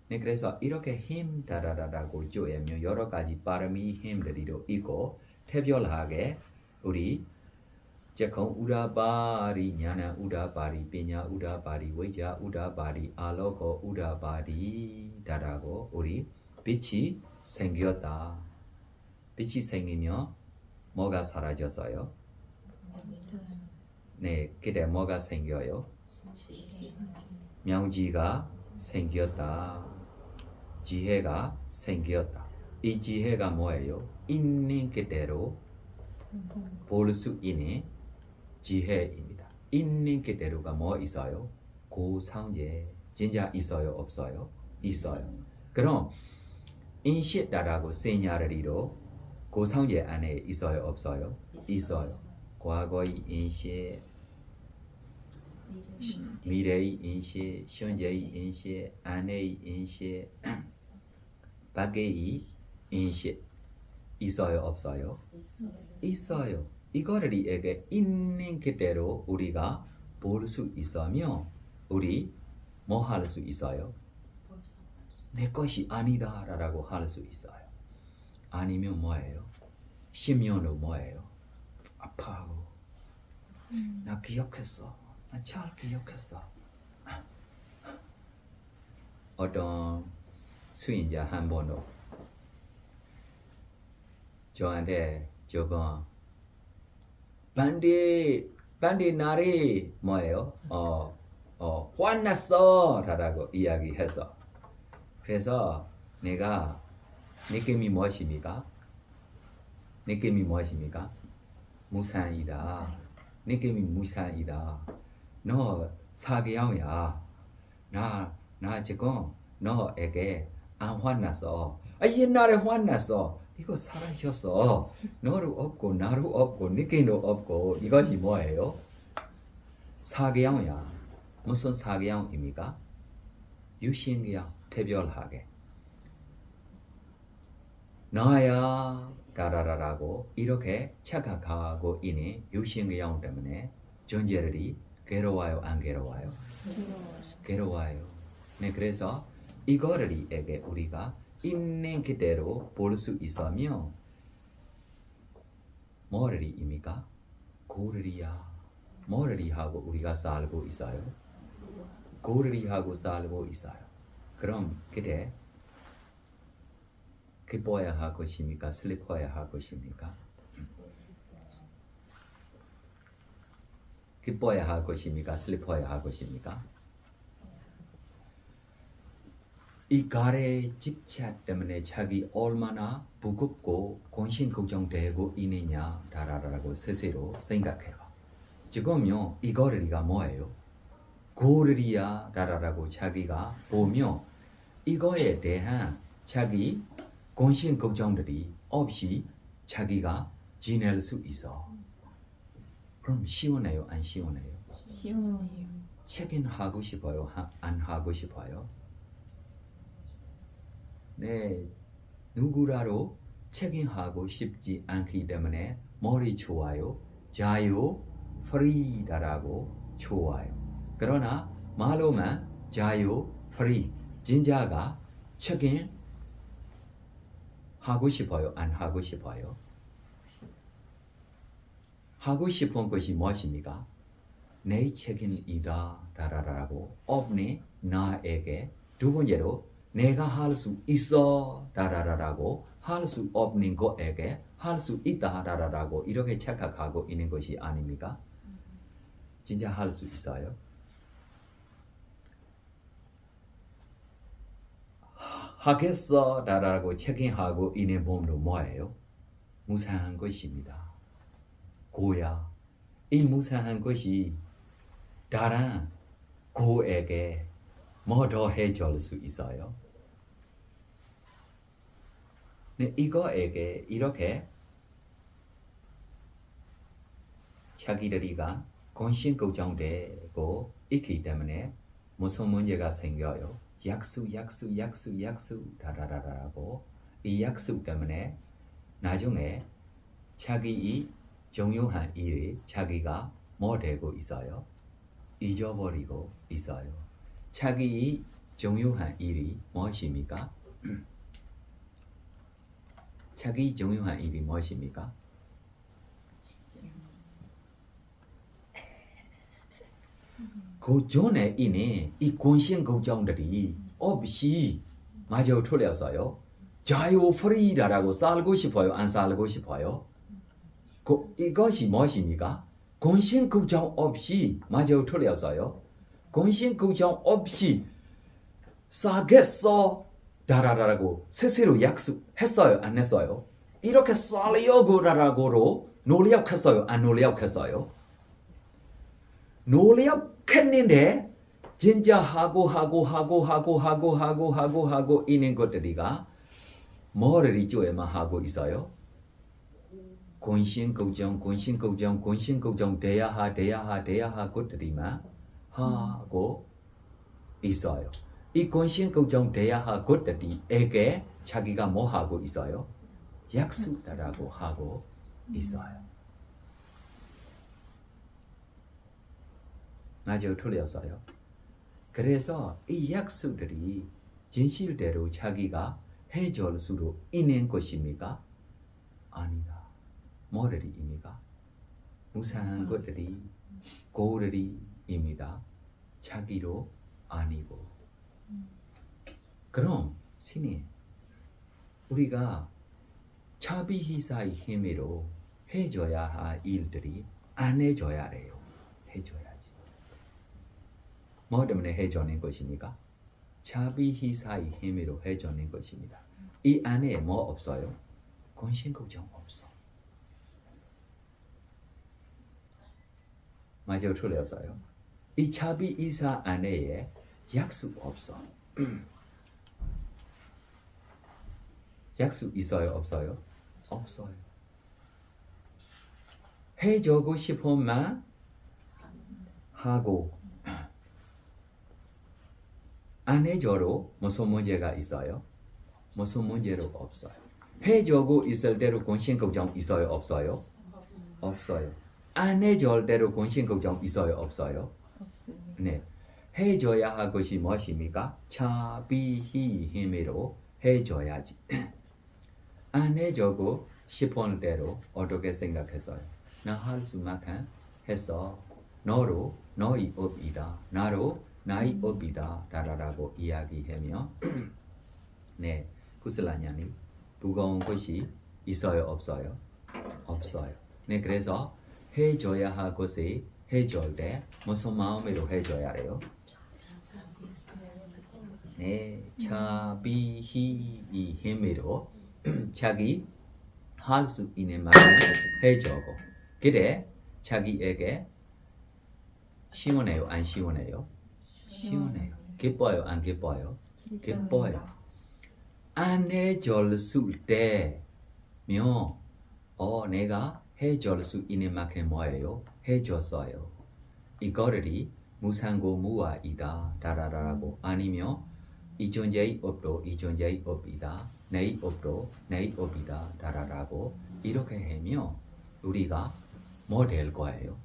네, 그래서 이렇게 힘 다라라라고 쪼개면 여러 가지 발음이 힘들이도 있고 특별하게 우리 제공 우다바리 냐나 우다바리 비냐 우다바리 외자 우다바리 알로고 우다바리 다라고 우리 빛이 생겼다. 빛이 생기면 뭐가 사라졌어요? 네, 그때 뭐가 생겨요? 명지가 생겼다. 지혜가 생겼다. 이 지혜가 뭐예요? 있는 그대로 볼 수 있는 지혜입니다. 있는 그대로가 뭐 있어요? 고상제. 진짜 있어요? 없어요? 있어요. 그럼 인식다라고 세냐리로 고상제 안에 있어요? 없어요? 있어요. 과거의 인식, 미래의 인식, 현재의 인식, 안의 인식, 밖의 인식 있어요? 없어요? 있어요. 이거를 이게 있는 그대로 우리가 볼 수 있으면 우리 뭐 할 수 있어요? 내 것이 아니다 라고 할 수 있어요. 아니면 뭐예요? 10년으로 뭐예요? 아파하고 나 기억했어. 나 잘 기억했어. 어떤 수인자 한 번도 저한테 저거 반디 날이 뭐예요? 화났어 라고 이야기해서 그래서 내가 느낌이 무엇입니까? 무산이다. 느낌이 무산이다. 너 사기형이야. 나 지금 너에게 안 화났어. 옛날에 화났어. 이거 사라졌어. 너도 없고 나도 없고 느낌도 없고 이것이 뭐예요? 사기형이야. 무슨 사기형입니까? 유신기형 특별하게. 나야 다라라라고 이렇게 착각하고 있는 육신의 영 때문에 존재들이 괴로워요, 안 괴로워요? 괴로워요. 네, 그래서 이거를에게 우리가 있는 그대로 볼 수 있으면 뭐를입니까? 고를이야. 뭐를 하고 우리가 살고 있어요? 고를 하고 살고 있어요. 그럼 그때 기뻐야 할 것입니까? 슬퍼야 할 것입니까? 기뻐야 할 것입니까? 슬퍼야 할 것입니까? 이 가래의 집착 때문에 자기 얼마나 무겁고 권신 걱정되고 있느냐 라라라고 스스로 생각해요. 지금요 이거리가 뭐예요? 고르리야 라라라고 자기가 보며 이거에 대한 자기 권신 걱정들이 없이 자기가 지낼 수 있어. 그럼 시원해요? 안 시원해요? 시원해요. 책임하고 싶어요? 안 하고 싶어요? 네, 누구라도 책임하고 싶지 않기 때문에 머리 좋아요, 자유, 프리다라고 좋아요. 그러나 말로만 자유, 프리, 진짜가 책임 하고 싶어요, 안 하고 싶어요? 하고 싶은 것이 무엇입니까? 내 책임이다 다라라고 없네 나에게. 두 번째로 내가 할 수 있어 다라라라고 할 수 없는 것에게 할 수 있다 다라라고 이렇게 착각하고 있는 것이 아닙니까? 진짜 할 수 있어요? 하겠어 다라라고 책임하고 있는 몸도 뭐예요? 무상한 것입니다. 고야. 이 무상한 것이 다른 고에게 뭐 더 해줄 수 있어요? 네, 이거에게 이렇게 자기들이가 권신 걱정되고 있기 때문에 무슨 문제가 생겨요? 약속 다라라라고 이 약속 때문에 나중에 자기의 중요한 일이 자기가 뭐 되고 있어요? 잊어버리고 있어요. 자기의 중요한 일이 무엇입니까? 자기 중요한 일이 무엇입니까? 그 전에 있는 이 권신 걱정들이 없이 마저 틀렸어요. 자유 프리다라고 살고 싶어요? 안 살고 싶어요? 이것이 무엇입니까? 권신 걱정 없이 마저 틀렸어요. 권신 걱정 없이 싸겠어 다라라고 스스로 약속했어요? 안 했어요? 이렇게 살려고 라라고로 노력했어요? 안 노력했어요? 노력했는데 진짜 하고 있는 것들이가 뭐를 이쪽에만 하고 있어요? 권신 걱정 돼야 하 것들이만 하고 있어요. 이 권신 걱정 돼야 할 것들에게 자기가 뭐 하고 있어요? 약속다라고 하고 있어요. 맞아요, 틀렸어요. 그래서 이 약속들이 진실대로 자기가 해줄 수도 있는 것입니까? 아니다. 뭐를입니까? 무상한 것들이 고를입니다. 자기로 아니고. 그럼 신이 우리가 자비희사의 힘으로 해줘야 할 일들이 안 해줘야 해요. 해줘야지. 뭐 때문에 해주는 것입니까? 자비희사의 힘으로 해주는 것입니다. 이 안에 뭐 없어요? 권신 걱정 없어. 맞아요, 틀렸어요. 이 자비희사 안에 약속 없어. 약속 있어요? 없어요? 없어요. 해주고 싶은 말 하고 안 해줘도 무슨 문제가 있어요? 무슨 문제도 없어요. 해주고 있을 때로 권신 걱정 있어요, 없어요? 없어요. 안 해줄 때로 권신 걱정 있어요, 없어요? 네. 해줘야 할 것이 무엇입니까? 차비히 힘으로 해줘야지. 안 해주고 싶은 대로 어떻게 생각했어요? 나 할 수만큼 했어. 너로 너의 업이다. 나로 나의 업이다. 라라라고 이야기하며 네, 구슬라냐니 무거운 것이 있어요, 없어요? 없어요. 네, 그래서 해줘야 할 것을 해줄 때 무슨 마음으로 해줘야 해요? 네, 차비히 이 힘으로 자기 할 수 있는 만큼 해주고 그래 자기에게 시원해요, 안 시원해요? 시원해요. 기뻐요, 안 기뻐요? 기뻐요. 안 해줄 때면 내가 해줄 수 있는 만큼 뭐예요? 해줬어요. 이거를 무상고 무아이다 라라라고 아니면 이 존재의 업도 이 존재의 업이다. 내 업도 내 업이다 라라라고 이렇게 하면 우리가 뭐 될 거예요?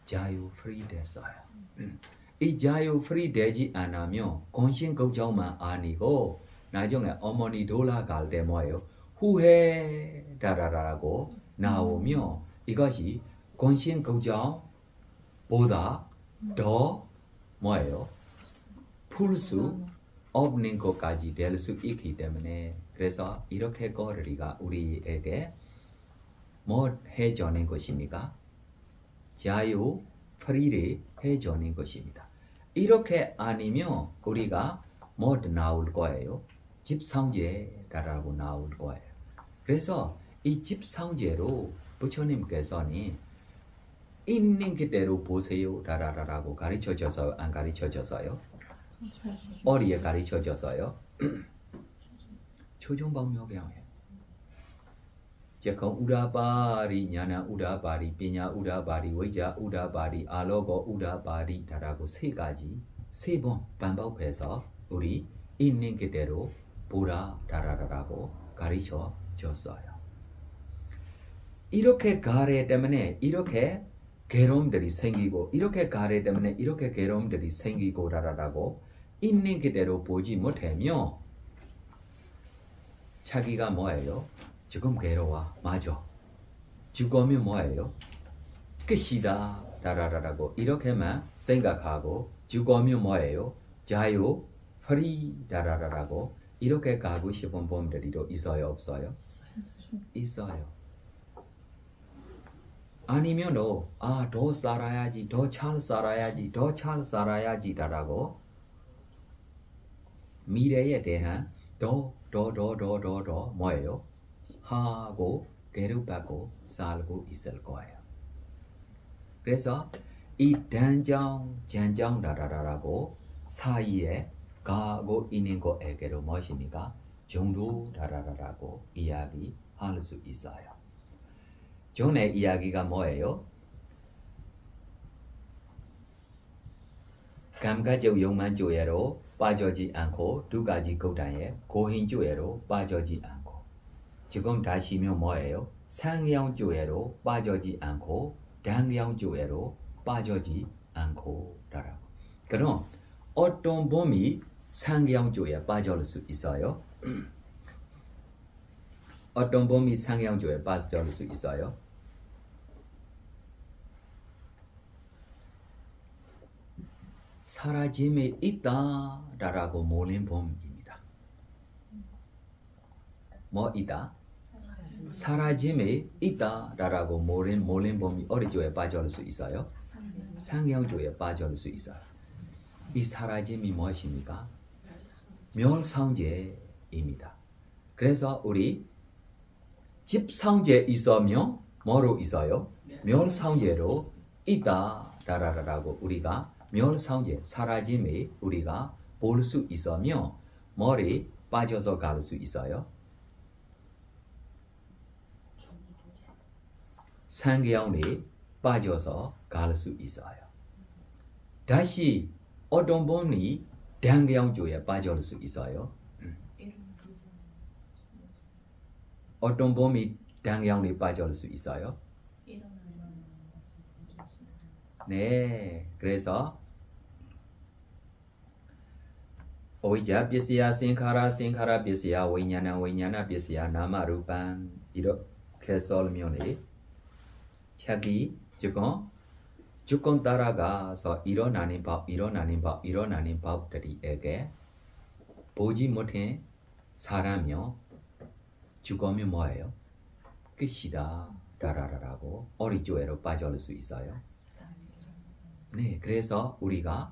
자유 프리 됐어요. 이 자유 프리 되지 않으면 권신 걱정만 아니고 나중에 어머니 돌아갈 때 뭐예요? 후회 라라라고 나오면 이것이 권신 걱정보다 더 뭐예요? 풀 수 없는 것까지 될 수 있기 때문에 그래서 이렇게 거리가 우리에게 뭐 해주는 것입니까? 자유 프리를 해주는 것입니다. 이렇게 아니면 우리가 뭐 나올 거예요? 집상제라고 나올 거예요. 그래서 이 집상제로 부처님께서는 있는 그대로 보세요 라라라고 가르쳐 줬어요? 안 가르쳐 줬어요? 어디에 가르쳐 줬어요? 초중방묘경에 제가 우라바리 냐나 우라바리 비냐 우라바리 외자 우라바리 알로고 우라바리 라고 세 가지 세 번 반복해서 우리 있는 그대로 보라 라라라고 가르쳐 줬어요. 이렇게 가래 때문에 이렇게 괴로움들이 생기고 이렇게 가래 때문에 이렇게 괴로움들이 생기고 라라라고 있는 그대로 보지 못하며 자기가 뭐예요? 지금 괴로워. 맞아. 죽으면 뭐예요? 끝이다. 라라라라고 이렇게만 생각하고 죽으면 뭐예요? 자유, 프리 라라라라고 이렇게 가고 싶은 분들이 있어요? 없어요? 있어요. 아니면 더 살아야지, 더 잘 살아야지, 더 잘 살아야지 라고 미래에 대한 더 뭐예요? 하고 괴롭고 살고 있을 거예요. 그래서 이 단정, 잔정 라라라라고 사이에 가고 있는 거에게로 무엇입니까? 정도 라라라라고 이야기할 수 있어요. 전에 이야기가 뭐예요? 감가적 욕만조예로 빠져지 않고 두 가지 고단에 고행조예로 빠져지 않고 지금 다시면 뭐예요? 상향조예로 빠져지 않고 당향조예로 빠져지 않고 라라고. 그럼 어떤 몸이 상향조에 빠질 수 있어요? 어떤 몸이 상향조에 빠질 수 있어요? 사라짐에 있다 라라고 몰린 봄입니다. 뭐 있다? 사라짐에 있다 라라고 몰린 봄이 어디조에 빠질 수 있어요? 상향조에 빠질 수 있어요. 이 사라짐이 무엇입니까? 멸상제입니다. 그래서 우리 집상제 있으면 뭐로 있어요? 멸상제로 있다 라라라라고 우리가 멸상제 사라짐에 우리가 볼 수 있으면 머리 빠져서 갈 수 있어요. 상경에 빠져서 갈 수 있어요. 다시 어떤 분이 당경조에 빠질 수 있어요. 어떤 봄이 당경이 빠질 수 있어요? 네, 그래서 오이자 비스야 생카라 비스야 위냐나 비스야 나마루판 이렇게 설명해 자기 주권 따라가서 일어나는 법들에게 보지 못해 사람이요 죽으면 뭐예요? 끝이다 라라라라고 어리조에로 빠질 수 있어요. 네, 그래서 우리가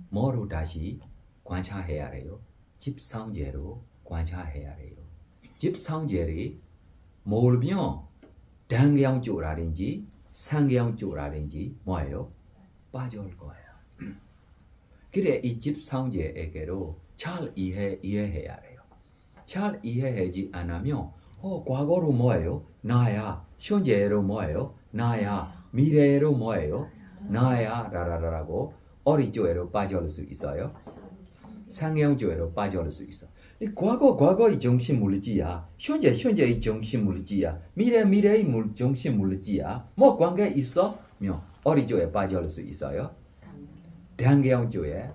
뭐로 다시 관찰해야 해요? 집상제로 관찰해야 해요. 집상제를 모르면 단경 쪽이라든지 상경 쪽이라든지 뭐예요? 빠져올 거예요. 그래 이 집상제에게로 잘 이해해야 해요. 잘 이해하지 않으면 과거로 뭐예요? 나야. 현재로 뭐예요? 나야. 미래로 뭐예요? 나야 라라라라고 어리조에로 빠져올 수 있어요. 상경조에로 빠져올 수 있어. 이 과거의 정신 물질이야. 현재의 정신 물질이야. 미래의 정신 물질이야. 뭐 관계 있어면 어리조에 빠져올 수 있어요. 단경조에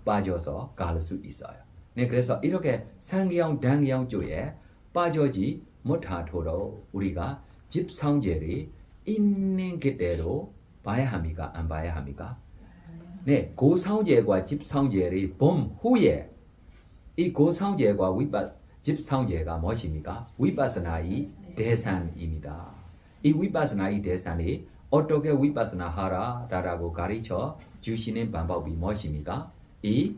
빠져서 갈 수 있어요. 네, 그래서 이렇게 상경, 단경조에 빠져지 못하도록 우리가 집상제를 있는 그대로 봐야 합니까? 안 봐야 합니까? 네, 고상제과 집상제를 본 후에 이 고상제과 집상제가 무엇입니까? 위파스나의 대상입니다. 이 위파스나의 대상이 어떻게 위파스나 하라라고 가르쳐 주시는 방법이 무엇입니까? 이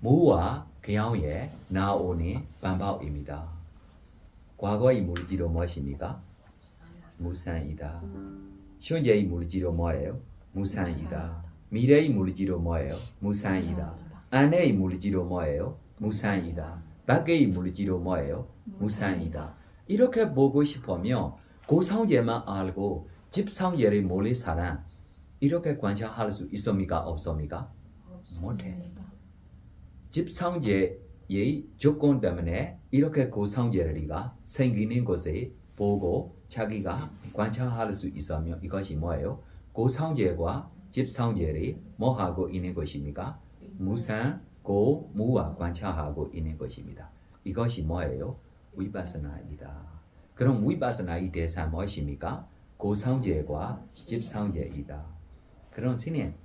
무와 경에 나오는 방법입니다. 과거의 물질은 무엇입니까? 무상이다. 현재의 물질은 뭐예요? 무상이다. 미래의 물질은 뭐예요? 무상이다. 안의 물질은 뭐예요? 무상이다. 밖의 물질은 뭐예요? 무상이다. 이렇게 보고 싶으면 고상제만 알고 집상제를 모르는 사람 이렇게 관찰할 수 있습니까? 없습니까? 못해. 집상제의 조건 때문에 이렇게 고상제가 생기는 것을 보고 자기가 관찰할 수 있으면 이것이 뭐예요? 고상제과 집상제를 뭐 하고 있는 것입니까? 무상, 고, 무와 관찰하고 있는 것입니다. 이것이 뭐예요? 위파스나이다. 그럼 위파스나의 대상 무엇입니까? 고상제과 집상제이다. 그럼 스님,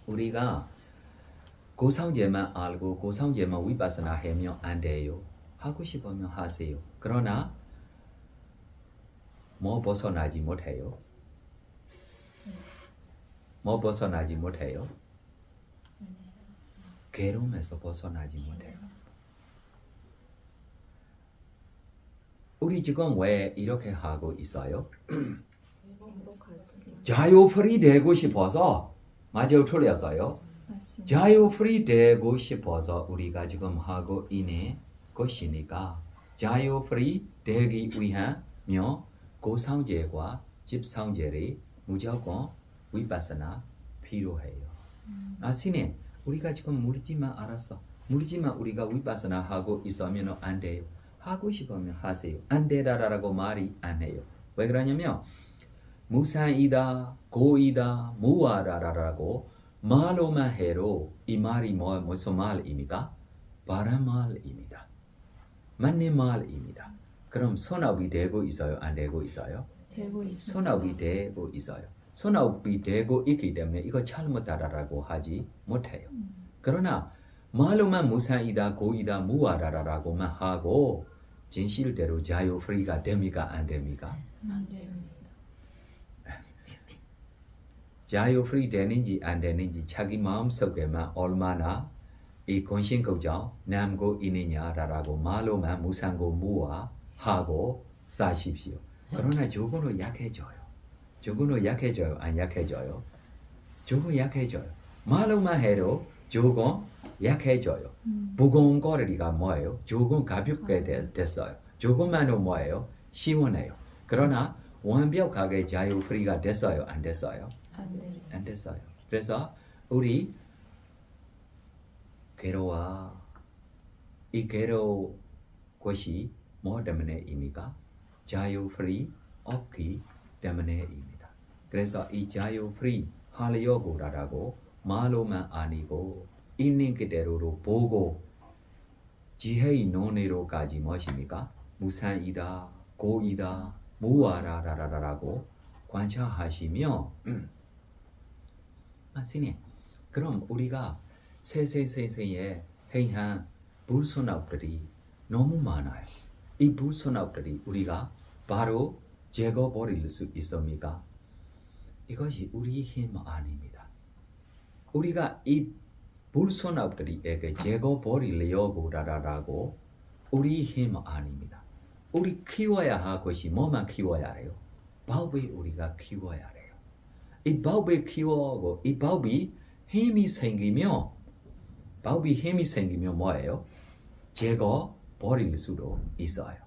우리가 고상제만 알고 고상제만 위파스나 하면 안 돼요. 하고 싶으면 하세요. 그러나 뭐 벗어나지 못해요. 뭐 벗어나지 못해요. 괴로움에서 벗어나지 못해요. 우리 지금 왜 이렇게 하고 있어요? 자유풀이 되고 싶어서 맞아요, 틀렸어요. 자유풀이 되고 싶어서 우리가 지금 하고 있는 것이니까 자유풀이 되기 위하며 고상제과 집상제를 무조건 위파스나 필요해요. 스님, 우리가 지금 물질만 알았어. 물질만 우리가 위파스나 하고 있으면 안 돼요. 하고 싶으면 하세요. 안 되다라고 말이 안 해요. 왜 그러냐면 무상이다, 고이다, 무아라라고 말로만 해도 이 말이 무슨 말입니까? 바른 말입니다. 맞는 말입니다. 그럼 선업이 되고 있어요? 안 되고 있어요? 되고 있습니다. 선업이 되고 있어요. 선업이 되고 있기 때문에 이거 잘못하라고 하지 못해요. 그러나 말로만 무상이다, 고이다, 무아라라고만 하고 진실대로 자유프리가 됩니까? 안 됩니까? 안 됩니다. 자유프리 되는지 안 되는지 자기 마음속에만 얼마나 이 권신고정 남고 있느냐라고 말로만 무상고 무아하고 사십시오. 그러나 조금은 약해져요. 조금은 약해져요? 안 약해져요? 조금 약해져요. 말로만 해도 조금 약해져요. 무거운 거리가 뭐예요? 조금 가볍게 됐어요. 조금만은 뭐예요? 시원해요. 그러나 완벽하게 자유프리가 됐어요? 안 됐어요? 안 됐어요. 그래서 우리 괴로워. 이 괴로운 것이 뭐 때문에입니까? 자유 free 없기 때문에입니다. 그래서 이 자유 free 하려고라고 말로만 아니고 있는 그대로로 보고 지혜의 논의로까지 무엇입니까? 무산이다, 고이다, 무아라라라라고 관찰하시며 선생님, 그럼 우리가 세세세세의 행한 불순업들이 너무 많아요. 이 불순업들이 우리가 바로 제거버릴 수 있습니까? 이것이 우리의 힘 아닙니다. 우리가 이 불순업들에게 제거버리려고 라라라고 우리의 힘 아닙니다. 우리 키워야 할 것이 뭐만 키워야 해요? 법을 우리가 키워야 해요. 이 법을 키워고 이 법이 힘이 생기면 뭐예요? 제거버릴 수도 있어요.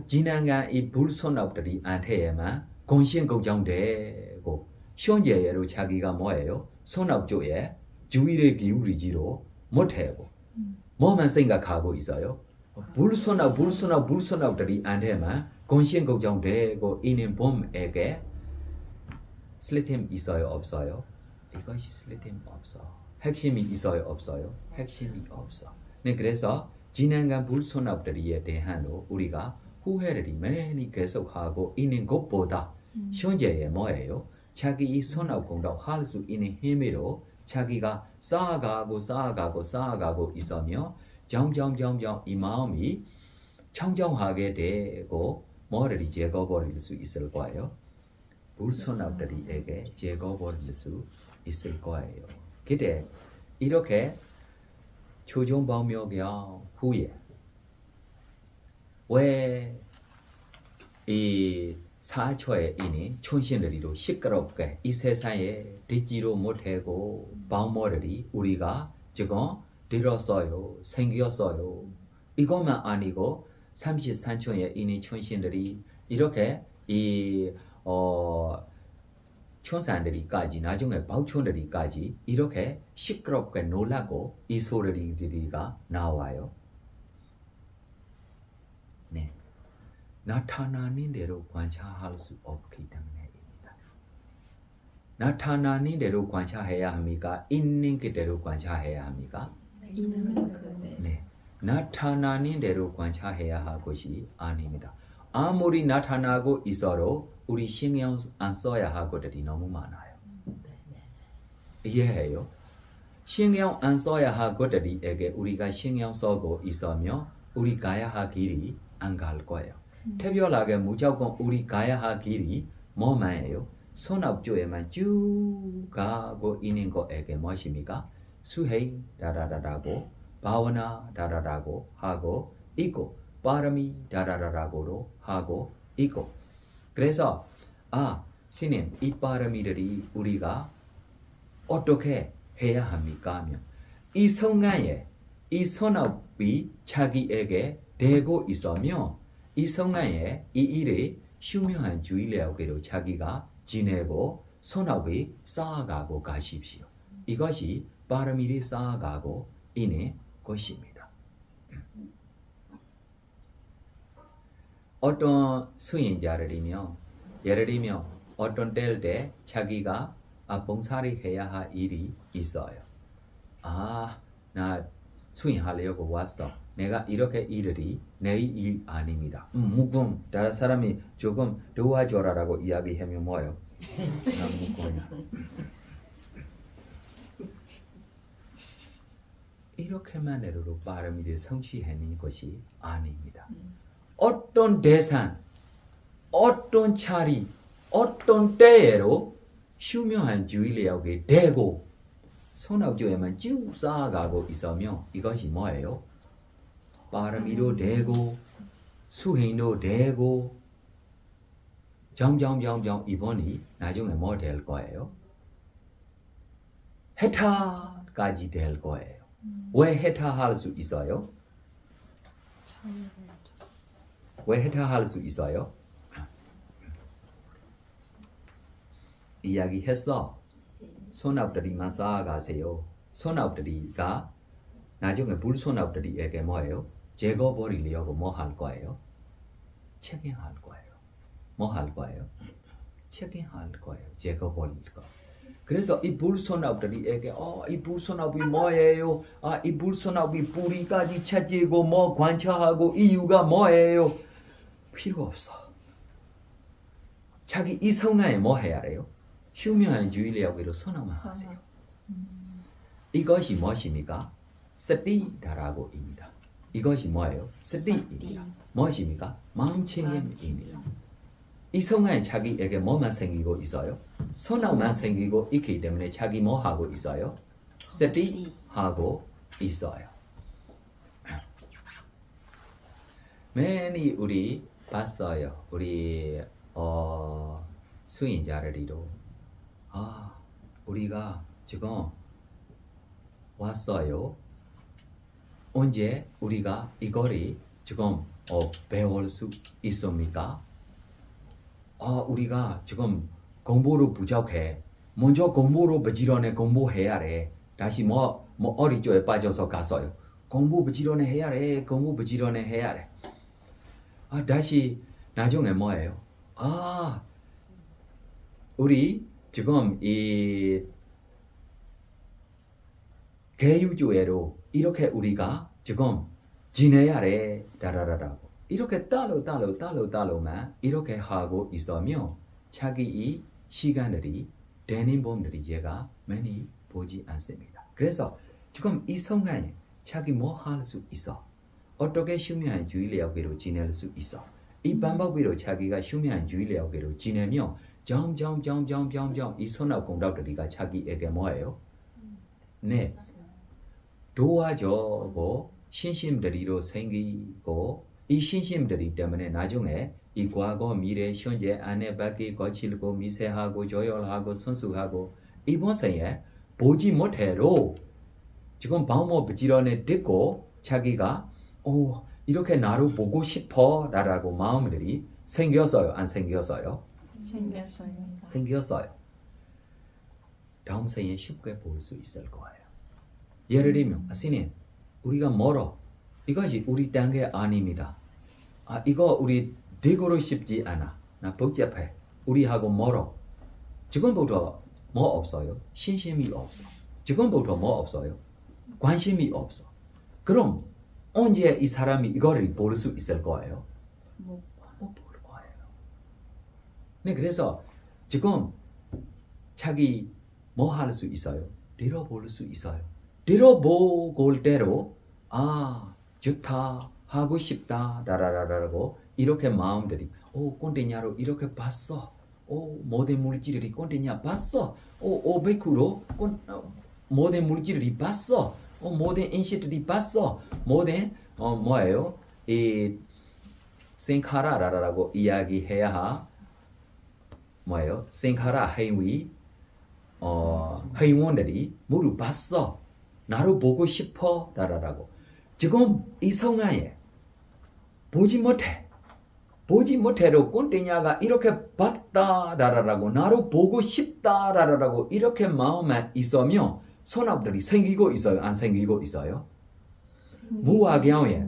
지난간 이 불순업들이 한테에만 권신 걱정되고 현재로 자기가 뭐예요? 손업조에 주의를 기울이지도 못하고 뭐만 생각하고 있어요? 불순업들이 한테만 권신 걱정되고 있는 봄에게 슬리템 있어요? 없어요? 이것이 슬리템 없어. 핵심이 있어요? 없어요? 핵심이 없어. 네, 그래서 지난간 불순업들에 대한 우리가 후회를 많이 계속하고 있는 것보다 현재에 뭐예요? 자기 이 손업공도 할 수 있는 힘으로 자기가 쌓아가고 있으며 점점 이 마음이 청정하게 되고 뭐를 제거버릴 수 있을 거예요? 불순업들에게 제거버릴 수 있을 거예요. 그때 이렇게 초종방묘경 후에 왜 이 사초에 있는 촌신들이도 시끄럽게 이 세상에 듣지도 못하고 방모들이 우리가 지금 들었어요, 생겼어요. 이것만 아니고 33촌에 있는 촌신들이 이렇게 이 촌산들이까지 나중에 바우촌들이까지 이렇게 시끄럽게 놀라고 이 소리가 나와요. 네, 나타나는 대로 관찰할 수 없기 때문에입니다. 나타나는 대로 관찰해야 합니까? 있는 그대로 관찰해야 합니까? 있는 그대. 네, 나타나는 대로 관찰해야 할 것이 아닙니다. 아무리 나타나고 있어도 우리 신경 안 써야 할 것들이 너무 많아요. 이해해요? 신경 안 써야 할 것들에게 우리가 신경 쓰고 있으면 우리 가야 할 길이 안 갈 거예요. 특별하게 무조건 우리 가야 할 길이 뭐만해요? 손업조에만 쭉 가고 있는 것에게 무엇입니까? 수행 다라라라고 바와나 다라라고 하고 있고 바람이 다라라라고로 하고 있고 그래서 스님 이 바람이들이 우리가 어떻게 해야 합니까? 하면 이 순간에 이 손업이 자기에게 되고 있으면 이 순간에 이 일이 휴명한 주의력으로 자기가 지내고 손업이 쌓아가고 가십시오. 이것이 바람이 쌓아가고 있는 것입니다. 어떤 수행자들이며 예를 들면 어떤 때에 자기가 봉사를 해야 할 일이 있어요. 나 수행하려고 왔어. 내가 이렇게 일이 내 일 아닙니다. 무금 다른 사람이 조금 도와줘라라고 이야기하면 뭐예요? 난 무금이야. 이렇게만 해도 바람이 성취하는 것이 아닙니다. 어떤 대상, 어떤 자리, 어떤 때에로 휴명한 주의력이 되고 손업조에만 쭉 쌓아가고 있으면 이것이 뭐예요? 바람이도 되고 수행도 되고 점점 이번이 나중에 뭐 될 거예요? 해탈까지 될 거예요. 왜 해탈할 수 있어요? 왜 해탈할 수 있어요? 이야기했어. 손업들이만 쌓아가세요. 손업들이가 나중에 불손업들에게 뭐예요? 제거버리려고 뭐 할 거예요? 책임할 거예요. 뭐 할 거예요? 책임할 거예요. 제거버릴 거. 그래서 이 불소나무들에게 이 불소나무 뭐예요? 이 불소나무 뿌리까지 찾고 뭐 관찰하고 이유가 뭐예요? 필요 없어. 자기 이 성화에 뭐 해야 해요? 휴면주의력으로 선언만 하세요. 이것이 무엇입니까? 스티다라고 입니다. 이것이 뭐예요? 스티입니다. 무엇입니까? 마음챙김입니다. 이 성화에 자기에게 뭐만 생기고 있어요? 선악만 생기고 있기 때문에 자기 뭐 하고 있어요? 스티하고 있어요. 많이 우리 봤어요. 우리 수인자들이도 우리가 지금 왔어요. 언제 우리가 이거를 지금 배울 수 있습니까? 우리가 지금 공부로 부족해. 먼저 공부로 부지런히 공부해야 돼. 다시 뭐 어릴 적에 빠져서 갔어요. 공부 부지런히 해야 돼. 공부 부지런히 해야 돼. 다시 나중에 뭐예요? 우리 지금 이 개유주의로 이렇게 우리가 지금 지내야 돼. 다라라라고. 이렇게 따로만 이렇게 하고 있으면 자기 이 시간들이 되는 분들이 제가 많이 보지 않습니다. 그래서 지금 이 순간에 자기 뭐 할 수 있어? 어떻게 휴면주의력으로 지낼 수 있어? 이 방법으로 자기가 휴면주의력으로 지내면 점점 이 선악공덕들이가 자기에게 뭐예요? 네, 도와주고 신심들이로 생기고 이 신심들이 때문에 나중에 이 과거, 미래, 현재, 안에, 밖에 거칠고 미세하고 조율하고 순수하고 이번 생에 보지 못해도 지금 방법 부지런히 듣고 자기가 이렇게 나를 보고 싶어 라고 마음들이 생겼어요? 안 생겼어요? 생겼어요. 다음 생에 쉽게 볼 수 있을 거예요. 예를 들면 스님 우리가 멀어. 이것이 우리 단계 아닙니다. 이거 우리 되고로 쉽지 않아. 나 복잡해. 우리하고 멀어. 지금부터 뭐 없어요? 신심이 없어. 지금부터 뭐 없어요? 관심이 없어. 그럼 언제 이 사람이 이거를 볼 수 있을 거예요? 못 볼 거예요. 네, 그래서 지금 자기 뭐 할 수 있어요? 들어볼 수 있어요. 들어보고 대로 좋다 하고 싶다 라라라라고 이렇게 마음들이 꼰대냐로 이렇게 봤어. 모든 물질이 꼰대냐 봤어. 500으로 모든 물질이 봤어. 모든 인식들이 봤어. 모든 뭐예요? 이 생카라라라고 이야기해야 뭐예요? 생카라 행위 회원들이 모두 봤어. 나를 보고 싶어 라라라고. 지금 이 성화에 보지 못해도 꼰대냐가 이렇게 봤다 라라라고 나를 보고 싶다 라라라고 이렇게 마음에 있으면 선악들이 생기고 있어요? 안 생기고 있어요? 무화경에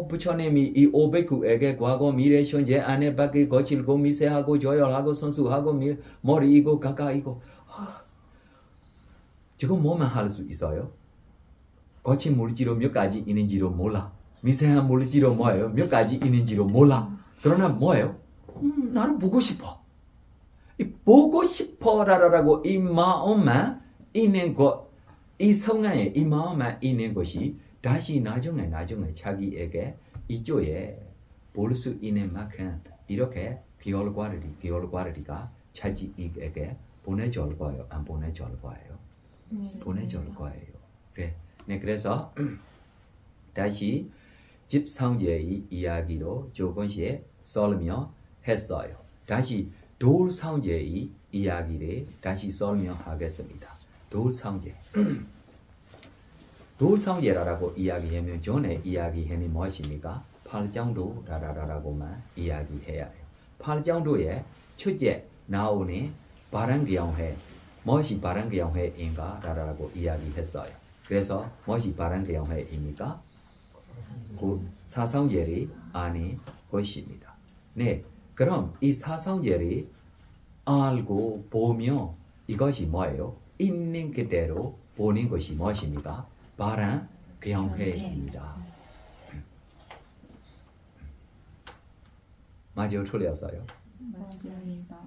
부처님이 이 509에게 과거 미래 현재 안에 밖에 거칠고 미세하고 조율하고 순수하고 머리이고 가까이고 지금 뭐만 할 수 있어요? 거친 물질로 몇 가지 있는지도 몰라. 미세한 물질로 뭐예요? 몇 가지 있는지도 몰라. 그러나 뭐예요? 나를 보고 싶어. 이 보고 싶어라고 이 마음만 있는 것, 이 성안에 이 마음만 있는 것이 다시 나중에 자기에게 이쪽에 볼 수 있는 만큼 이렇게 기울과리가 자기에게 보내줄 거예요? 안 보내줄 거예요? 보내줄 거예요. 그래. 네, 그래서 다시 집상제의 이야기로 조금씩 설명했어요. 다시 돌상제의 이야기를 다시 설명하겠습니다. 돌상제라고 이야기하면 전에 이야기하는 무엇입니까? 팔정도라라라고만 이야기해야 해요. 팔정도의 첫째 나오는 바람경회 무엇이 바람경회인가 라라고 이야기했어요. 그래서 무엇이 바람경회입니까? 그 사상제리 아닌 것입니다. 네, 그럼 이 사상제리 알고 보며 이것이 뭐예요? 있는 그대로 보는 것이 무엇입니까? 바른 경회입니다. 맞아요, 틀렸어요? 맞습니다.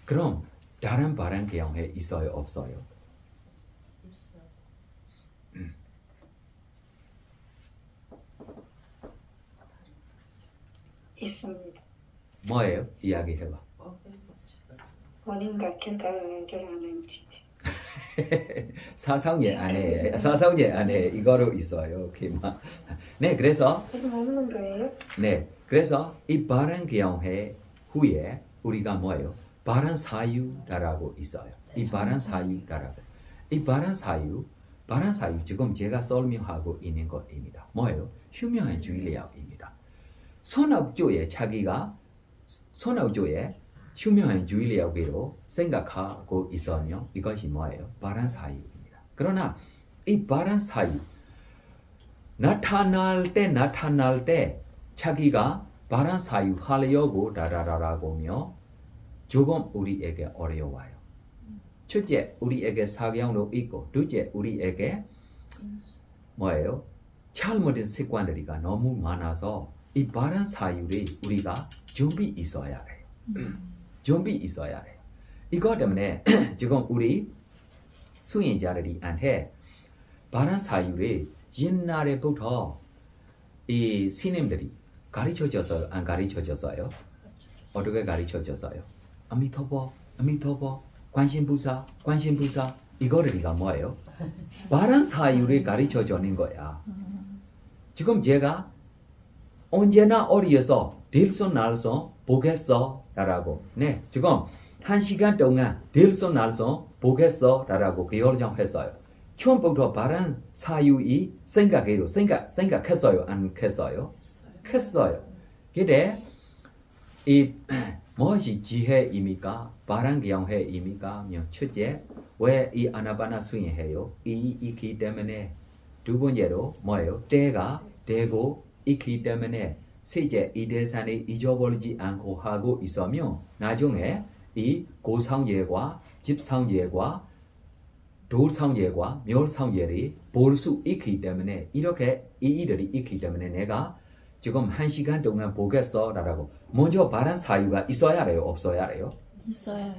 그럼 다른 바른 경회 있어요, 없어요? 있습니다. 뭐예요? 이야기해봐. 원인과 결과를 연결하는지. 사상예 안에 이거로 있어요. 그만. 네, 그래서 지금 없는 거예요? 네, 그래서 이 바른 경회 후에 우리가 뭐예요? 바른 사유라고 있어요. 이 바른 사유라고. 이 바른 사유 지금 제가 설명하고 있는 것입니다. 뭐예요? 휴명한 주의력입니다. 선악조에 자기가 선악조에 휴명한 주의력으로 생각하고 있으면 이것이 뭐예요? 바른 사유입니다. 그러나 이 바른 사유 나타날 때 자기가 바른 사유 하려고 라라라라고며 조금 우리에게 어려워요. 첫째, 우리에게 사경도 있고, 둘째, 우리에게 뭐예요? 잘못된 습관들이가 너무 많아서 이 바른 사유를 우리가 준비 있어야 해요. 준비 있어야 해요. 이것 때문에 지금 우리 수행자들한테 바른 사유를 옛날에부터 이 스님들이 가르쳐줬어요? 안 가르쳐줬어요? 어떻게 가르쳐줬어요? 아미토보, 관심부사 이거를 뭐예요? 바른 사유를 가르쳐주는 거야. 지금 제가 언제나 어디에서 딜손 날손 보겠어 라고 네 지금 1시간 동안 딜손 날손 보겠어 라고 교정했어요. 처음부터 바른 사유이 생각했어요? 안 했어요? 했어요. 근데 이 무엇이 지혜입니까? 바른 경회입니까? 첫째, 왜 이 아나바나 수행해요? 있기 때문에. 두 번째로 뭐예요? 때가 되고 있기 때문에. 셋째, 이 대산을 잊어버리지 않고 하고 있으면 나중에 이 고상제과 집상제과 돌상제과 멸상제를 볼 수 있기 때문에 이렇게 이 일들이 있기 때문에 내가 지금 1시간 동안 보겠어 라고 먼저 바른 사유가 있어야 해요? 없어야 해요? 있어요.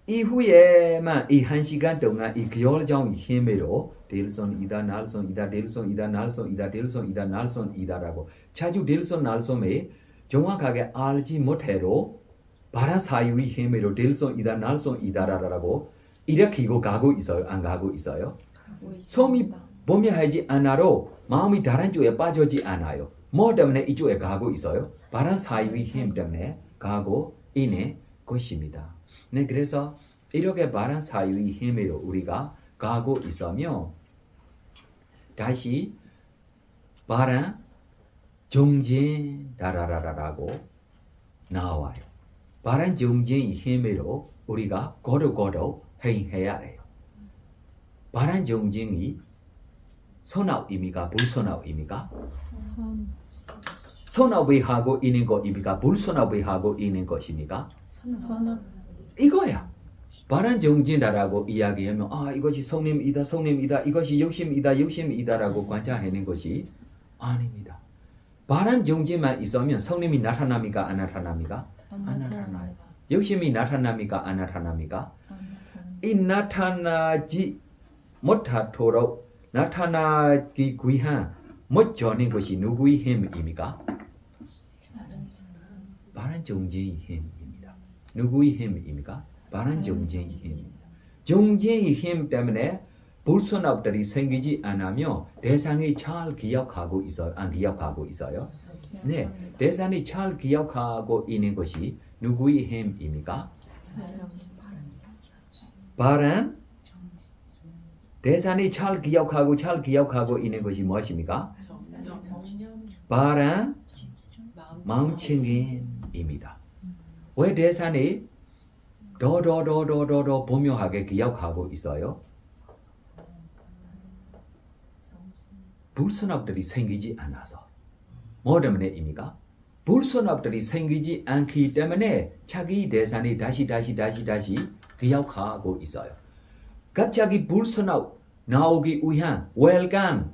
이후에만 이 1시간 동안 이 결정의 힘으로 딜손이다 날손이다 딜손이다 날손이다 딜손이다 날손이다라고 자주 딜손 날손에 정확하게 알지 못해도 바른 사유의 힘으로 딜손이다 날손이다라고 일으키고 가고 있어요? 안 가고 있어요? 손이 범위하지 않아도 마음이 다른 쪽에 빠지지 않아요. 뭐 때문에 이쪽에 가고 있어요? 바른 사유의 힘 때문에 가고 있는 것입니다. 네, 그래서 이렇게 바른 사유의 힘으로 우리가 가고 있으면 다시 바른 정진다라라라고 나와요. 바른 정진의 힘으로 우리가 거룩거룩 행해야 해요. 바른 정진이 선악입니까? 불선악입니까? 선악을 하고 있는 것입니까? 불선악을 하고 있는 것입니까? 선악. 이거야. 바른 정진다라고 이야기하면 이것이 성님이다 이것이 욕심이다라고 관찰하는 것이 아닙니다. 바른 정진만 있으면 성님이 나타납니까? 안 나타납니까? 안 나타나요. 욕심이 나타납니까? 안 나타납니까? 이 나타나지 못하도록 나타나기 위한 못하는 것이 누구의 힘입니까? 바른 정진의 힘입니다. 누구의 힘입니까? 바른 정진의 힘입니다. 정진의 힘 때문에 불선악들이 생기지 않으며 대상이 잘 기억하고 있어요? 안 기억하고 있어요? 네, 대상이 잘 기억하고 있는 것이 누구의 힘입니까? 바른 대상이 잘 기억하고 있는 것이 무엇입니까? 바른 마음챙김입니다. 왜 대상이 더 보묘하게 기억하고 있어요? 불순업들이 생기지 않아서 뭐 때문에 입니까? 불순업들이 생기지 않기 때문에 자기 대상이 다시 기억하고 있어요. 갑자기 불순업 나오기 위한 welcome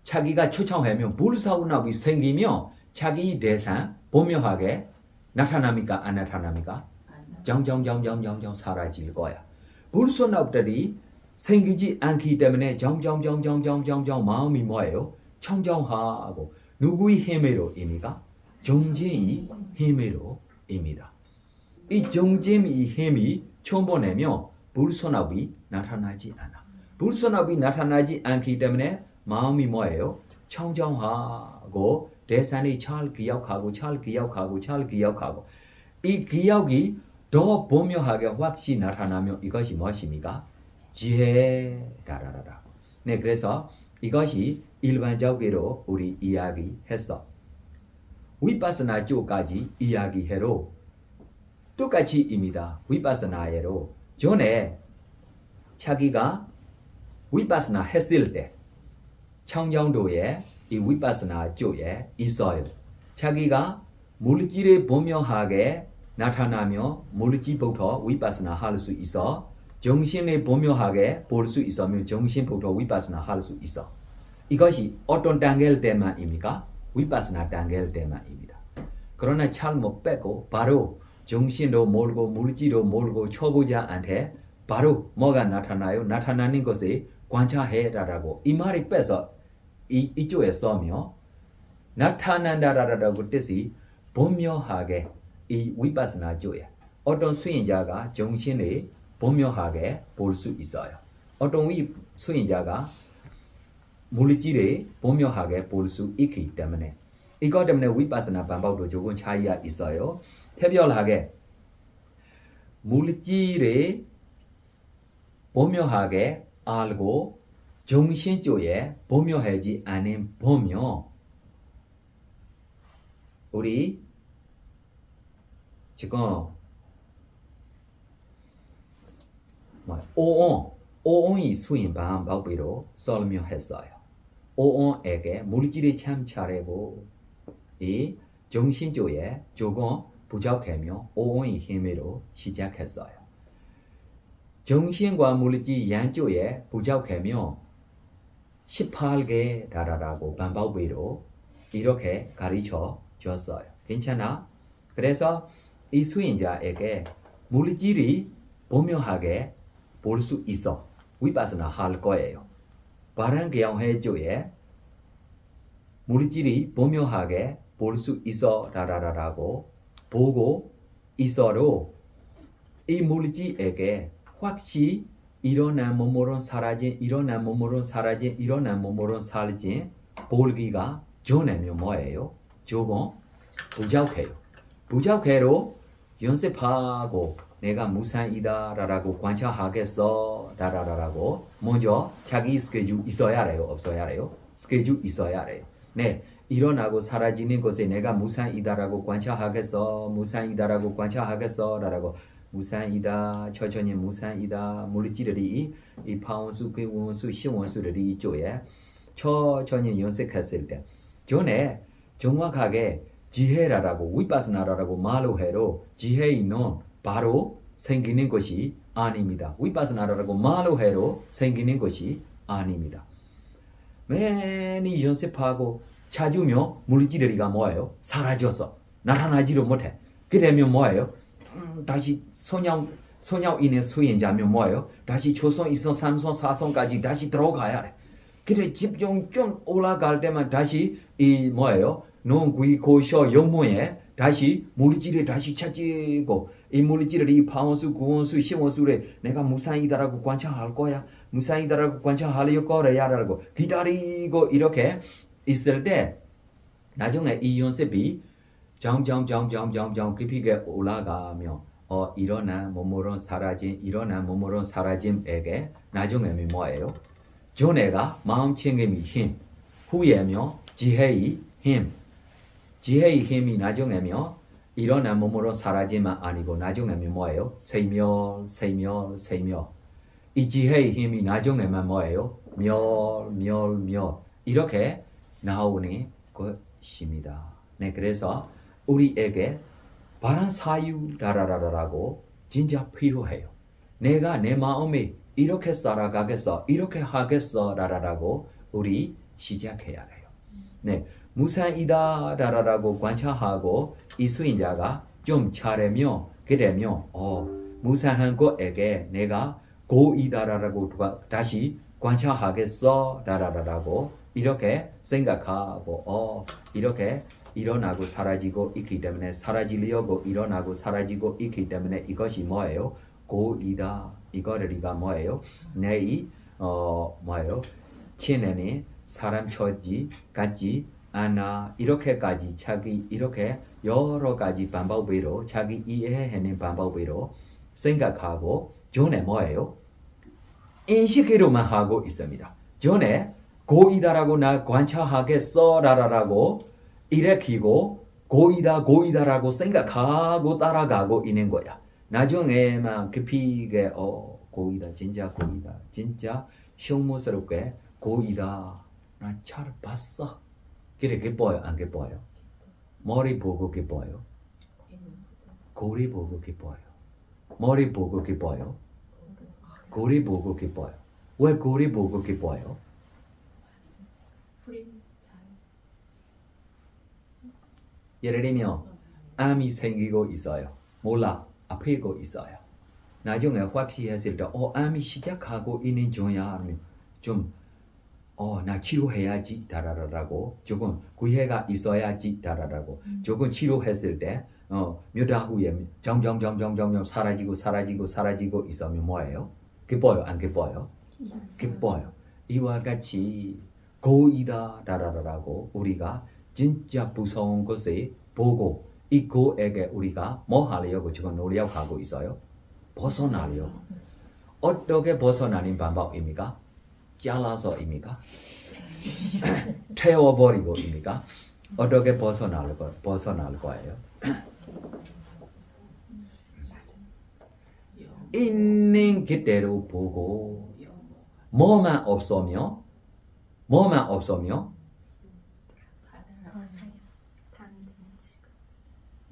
자기가 초청하면 불순업이 생기면 자기 대상 보묘하게 나타납니까? 안 나타납니까? 점점 사라질 거야. 불순업들이 생기지 않기 때문에 점점 마음이 뭐예요? 청정하고 누구의 힘으로입니까? 정진의 힘으로입니다. 이 정진의 힘이 충분하면 불순업이 나타나지 않아. 불순업이 나타나지 않기 때문에 마음이 뭐예요? 청정하고 대상이 잘 기억하고 이 기억이 더 보묘하게 확실히 나타나면 이것이 무엇입니까? 지혜라라라. 네, 그래서 이것이 일반적으로 우리 이야기했어. 위파스나 쪽까지 이야기해로 똑같이입니다. 위파스나예로 전에 자기가 위파스나 했을 때 청정도에 이 위파스나 쪽에 있어요. 자기가 물질을 보묘하게 나타나며 물질부터 위파스나 할 수 있어. 정신을 보묘하게 볼 수 있으면 정신부터 위파스나 할 수 있어. 이것이 어떤 단계일 때만입니까? 위파스나 단계일 때만입니다. 그러나 잘못 빼고 바로 정신도 모르고 물질도 모르고 초보자한테 바로 뭐가 나타나요? 나타나는 것을 관찰해라라고 이 말이 빼서 이쪽에 써며 나타난다라고 뜻이 보묘하게 이 위파스나 쪽에 어떤 수행자가 정신을 보묘하게 볼 수 있어요. 어떤 수행자가 물질을 보묘하게 볼 수 있기 때문에 이것 때문에 위파스나 방법도 조금 차이가 있어요. 특별하게 물질을 보묘하게 알고 정신 쪽에 보묘하지 않은 보묘 우리 지금 오온이 수인 방법으로 설명했어요. 오온에게 물질을 참 잘하고 이 정신 쪽에 조금 부족하며 오온의 힘으로 시작했어요. 정신과 물질 양쪽에 부족하며 18개라고 방법으로 이렇게 가르쳐 줬어요. 괜찮아? 그래서 이 수행자에게 물질이 보묘하게 볼 수 있어. 위파스나 할 거예요. 바른 경해 쪽에 물질이 보묘하게 볼 수 있어 라라라라고 보고 있어도 이 물질에게 확실히 일어난 몸으로 사라진 볼기가 전에는 뭐예요? 조금 부족해요. 부족해로 연습하고 내가 무상이다라고 관찰하겠어 라라라라고 먼저 자기 스케줄 있어야 해요? 없어야 해요? 스케줄 있어야 해요. 네, 일어나고 사라지는 것에 내가 무상이다라고 관찰하겠어 라라고 무상이다 천천히 무상이다 물질들이 이 파원수, 괴원수, 시원수들이 이쪽에 천천히 연습했을 때 전에 정확하게 지혜라라고 위파스나라라고 말로 해도 지혜는 바로 생기는 것이 아닙니다. 위파스나라라고 말로 해도 생기는 것이 아닙니다. 매일 연습하고 찾으면 물질이가 뭐예요? 사라졌어. 나타나지를 못해. 그러면 뭐예요? 다시 소녀인의 수행자면 뭐예요? 다시 초선, 이선, 삼선, 사선까지 다시 들어가야 돼. 그래 집중 좀 올라갈 때만 다시 이 뭐예요? 농구이 고셔 영모에 다시 물질을 다시 찾고 이 물질을 이 파원수, 구원수, 시원수를 내가 무상이다라고 관찰할 거야. 무상이다라고 관찰하려 거야라고 기다리고 이렇게 있을 때 나중에 이 연습이 점점 깊이게 올라가며 일어난 몸으로 사라짐에게 나중에는 뭐예요? 전에가 마음챙김의 힘, 후에며 지혜의 힘, 지혜의 힘이 나중에며 일어난 몸으로 사라짐만 아니고 나중에는 뭐예요? 세멸. 이 지혜의 힘이 나중에만 뭐예요? 멸. 이렇게 나오는 것입니다. 네, 그래서 우리에게 바른 사유라라라라고 진짜 필요해요. 내가 내 마음에 이렇게 살아가겠어, 이렇게 하겠어 라라라고 우리 시작해야 해요. 네, 무산이다 라라라고 관찰하고 이 수인자가 좀 잘하면 그러면 무산한 것에게 내가 고이다라고 다시 관찰하겠어 라라라라고 이렇게 생각하고 이렇게 일어나고 사라지고 있기 때문에 사라지려고 일어나고 사라지고 있기 때문에 이것이 뭐예요? 고이다. 이거를 우리가 뭐예요? 내이 뭐예요? 친애니 사람 처지 같지 않아. 이렇게까지 자기 이렇게 여러 가지 방법으로 자기 이해하는 방법으로 생각하고 전에 뭐예요? 인식으로만 하고 있습니다. 전에 고이다라고 나 관찰하겠어 라라라고 일으키고 고이다라고 생각하고 따라가고 있는 거야. 나중에만 깊이게 고이다 진짜 고이다 진짜 흉무스럽게 고이다 나 잘 봤어. 그래 기뻐요 안 기뻐요? 머리 보고 기뻐요? 고리 보고 기뻐요? 머리 보고 기뻐요? 고리 보고 기뻐요? 왜 고리 보고 기뻐요? 예를 들면 암이 생기고 있어요. 몰라 아프고 있어요. 나중에 확실했을 때 암이 시작하고 있는 중이야 하면 좀 나 치료해야지 다라라라고 조금 구애가 있어야지 다라라고 조금 치료했을 때 몇 달 후에 점점 사라지고 있으면 뭐예요? 기뻐요 안 기뻐요? 기뻐요. 이와 같이 고이다 다라라라고 우리가 진짜 무서운 것을 보고 이 고에게 우리가 뭐 하려고 지금 노력하고 있어요? 벗어나려고. 어떻게 벗어나는 방법입니까? 잘라서입니까? 태워버리고입니까? 어떻게 벗어날 거예요? 있는 그대로 보고 뭐만 없으면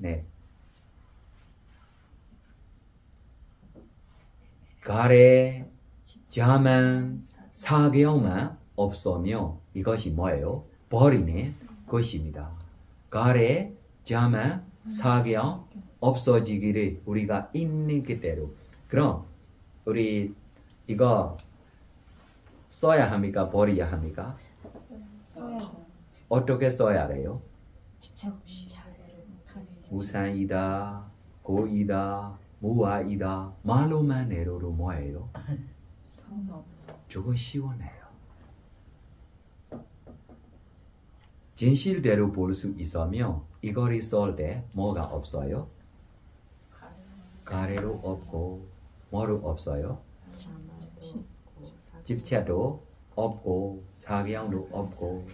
네. 가래, 자만, 사경만 없으면 이것이 뭐예요? 버리는 것입니다. 가래, 자만, 사경 없어지기를 우리가 있는 그대로. 그럼 우리 이거 써야 합니까? 버려야 합니까? 써야죠. 어떻게 써야 돼요? 집착 없이 잘. 무산이다, 고이다, 무아이다. 말로만 내로로 뭐예요? 성업. 조금 시원해요. 진실대로 볼 수 있으면 이거를 쓸 때 뭐가 없어요? 가래로 없고 뭐로 없어요? 집착도 없고 사경도 없고.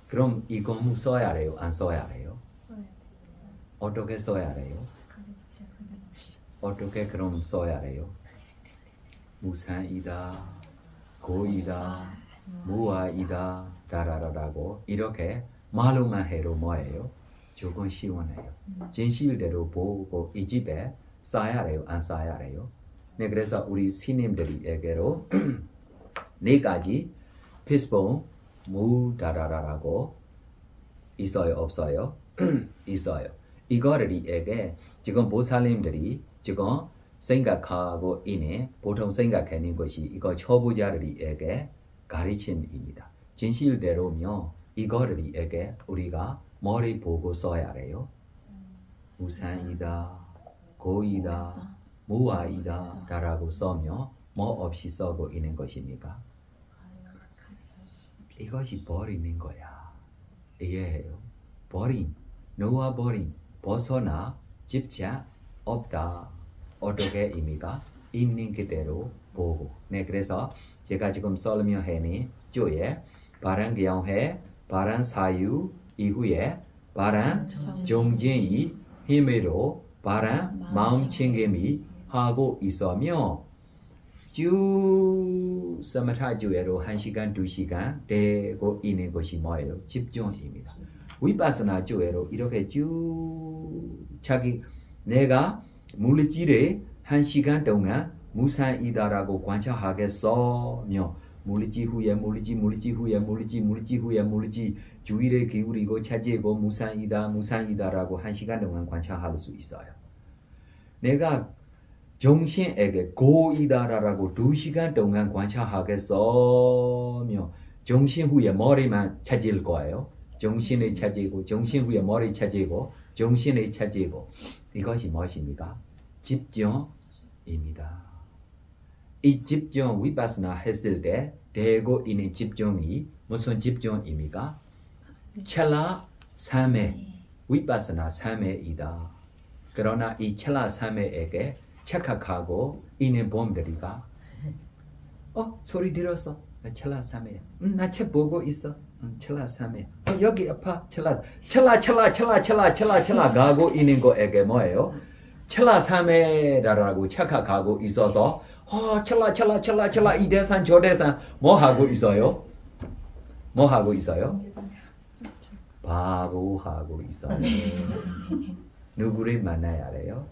그럼 이거 써야 해요? 안 써야 해요? 어떻게 써야 해요? 어떻게 그럼 써야 해요? 무산이다, 고이다, 무아이다, 라라라라고 이렇게 말로만 해도 뭐예요? 조금 시원해요. 진실대로 보고 이 집에 쌓아야 해요? 안 쌓아야 해요? 네, 그래서 우리 스님들에게로 네 가지 필수품 무다라라라고 있어요? 없어요? 있어요. 이거를에게 지금 보살님들이 지금 생각하고 있는 보통 생각하는 것이 이거 초보자들에게 가르침입니다. 진실대로면 이거를에게 우리가 머리 보고 써야 해요. 무산이다, 고이다, 무아이다 라고 써면 뭐 없이 써고 있는 것입니까? 이것이 버리는 거야. 이해해요? 버림, 놓아버림, 벗어나, 집착 없다. 어떻게입니까? 있는 그대로 보고. 네, 그래서 제가 지금 설명하는 주에 바른 경해, 바른 사유 이후에 바른 정진이 힘으로 바른 마음 챙김이 하고 있으며 쭉 사마타주에로 1시간 2시간 되고 있는 것이 뭐예요? 집중입니다. 위파스나 주에로 이렇게 쭉 자기 내가 물질에 1시간 동안 무산이다라고 관찰하겠어며 물질 후에 물질 후에 주의를 기울이고 차지고 무산이다라고 1시간 동안 관찰할 수 있어요. 내가 정신에게 고이다라고 2시간 동안 관찰하겠어며 정신 후에 머리만 차질 거예요. 정신을 차지고 정신 후에 머리 차지고 정신을 차지고 이것이 무엇입니까? 집중입니다. 이 집중 위파스나 했을 때 되고 있는 집중이 무슨 집중입니까? 찰나 3회 위파스나 3회이다. 그러나 이 찰나 3회에게 착각하고 있는 봄들이가 소리 들었어. 찰나 3회. 나 책 보고 있어. 찰나 3회. 여기 아파. 찰나 가고 있는 거에게 뭐예요? 찰나 3회라고 착각하고 있어서 찰나 이 대산 저 대산 뭐 하고 있어요? 뭐 하고 있어요? 바보 하고 있어요. 누구를 만나야 해요?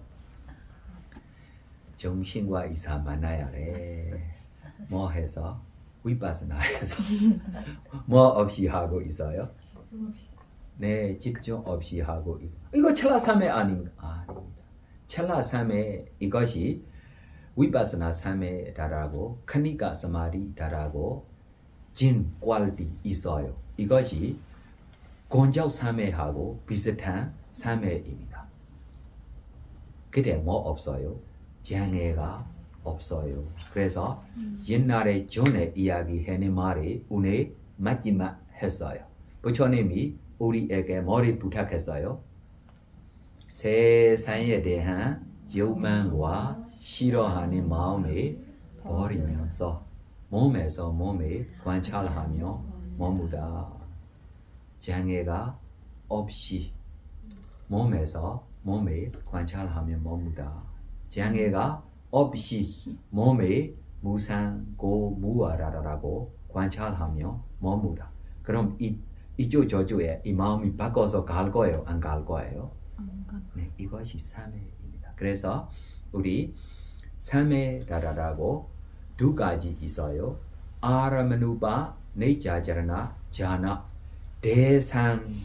정신과 의사 만나야 해. 뭐 해서? 위파스나 해서. 뭐 없이 하고 있어요? 네, 집중 없이 하고 있고. 이거 찰나 3회 아닙니까? 아닙니다. 찰나 3회 이것이 위파스나 3회다라고 카니까 사마디다라고 진 퀄리티 있어요. 이것이 곤적 3회하고 비슷한 3회입니다. 그때 뭐 없어요? 장애가 없어요. 그래서 옛날에 전에 이야기하는 말이 오늘 마지막 했어요. 부처님이 우리에게 뭐를 부탁했어요? 세상에 대한 욕망과 싫어하는 마음을 버리면서 몸에서 몸에 관찰하며 머무다. 장애가 없이 몸에서 몸에 관찰하며 머무다. 장애가 없이 몸에 무상고 무아라라고 관찰하며 머무다. 그럼 이쪽 저쪽에 이 마음이 바꿔서 갈 거예요? 안 갈 거예요? 네, 이것이 3회입니다. 그래서 우리 3회라라고 두 가지 있어요. 아라마누바 네자자라나 자나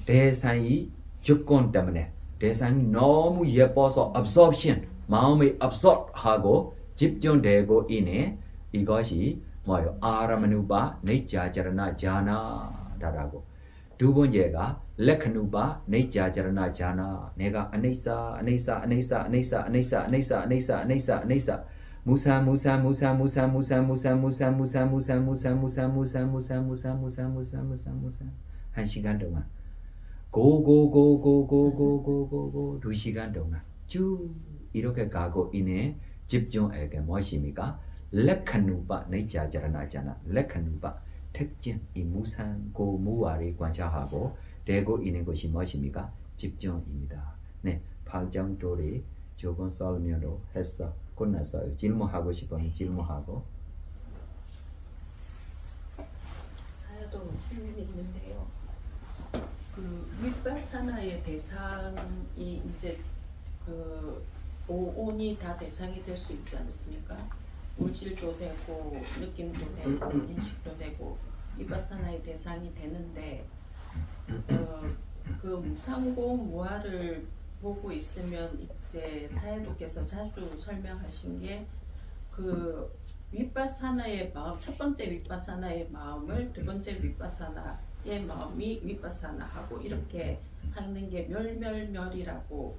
대상이 조건 때문에 대상이 너무 예뻐서 absorption 마음이 absorb하고 집중되고 있는 이것이 뭐예요? 아라마누바 네자자라나 자나라고. 두 번째가 레카누바 네자자라나 자나 내가 아네사 무사 1시간 동안 고고고고고고고고고 2시간 동안 쭉 이렇게 가고 있는 집중에게 무엇입니까? 레카누바 네자자라나잖아. 레카누바 특징 이 무상고 무아를 관찰하고 되고 있는 것이 무엇입니까? 집중입니다. 네, 8장도리 조금 설명으로 했어. 끝났어요. 질문하고 싶으면 질문하고. 사야도 질문이 있는데요. 그 위파사나의 대상이 이제 그 오온이 다 대상이 될 수 있지 않습니까? 물질도 되고 느낌도 되고 인식도 되고 위파사나의 대상이 되는데 그 무상고 무아를 보고 있으면 이제 사야도께서 자주 설명하신 게 그 위파사나의 마음, 첫 번째 위파사나의 마음을 두 번째 위파사나의 마음이 위파사나하고 이렇게 하는 게 멸멸멸이라고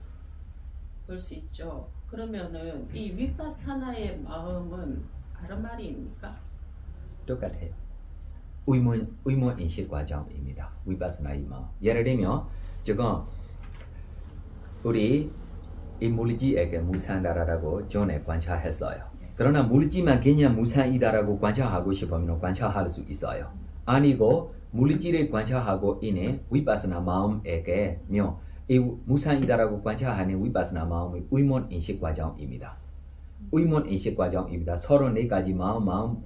볼 수 있죠. 그러면은 이 위파사나의 마음은 아르마리입니까? 똑같아요. 의문 인식 과정입니다. 위파사나의 마음. 예를 들면 지금 우리 이 물질에게 무상다라고 전에 관찰했어요. 그러나 물질만 그냥 무상이다라고 관찰하고 싶으면 관찰할 수 있어요. 아니고 물질을 관찰하고 있는 위파사나 마음에게 이 무상이다라고 관찰하는 위파사나 마음의 의문 인식 과정입니다. 의문 인식 과정입니다. 34가지 마음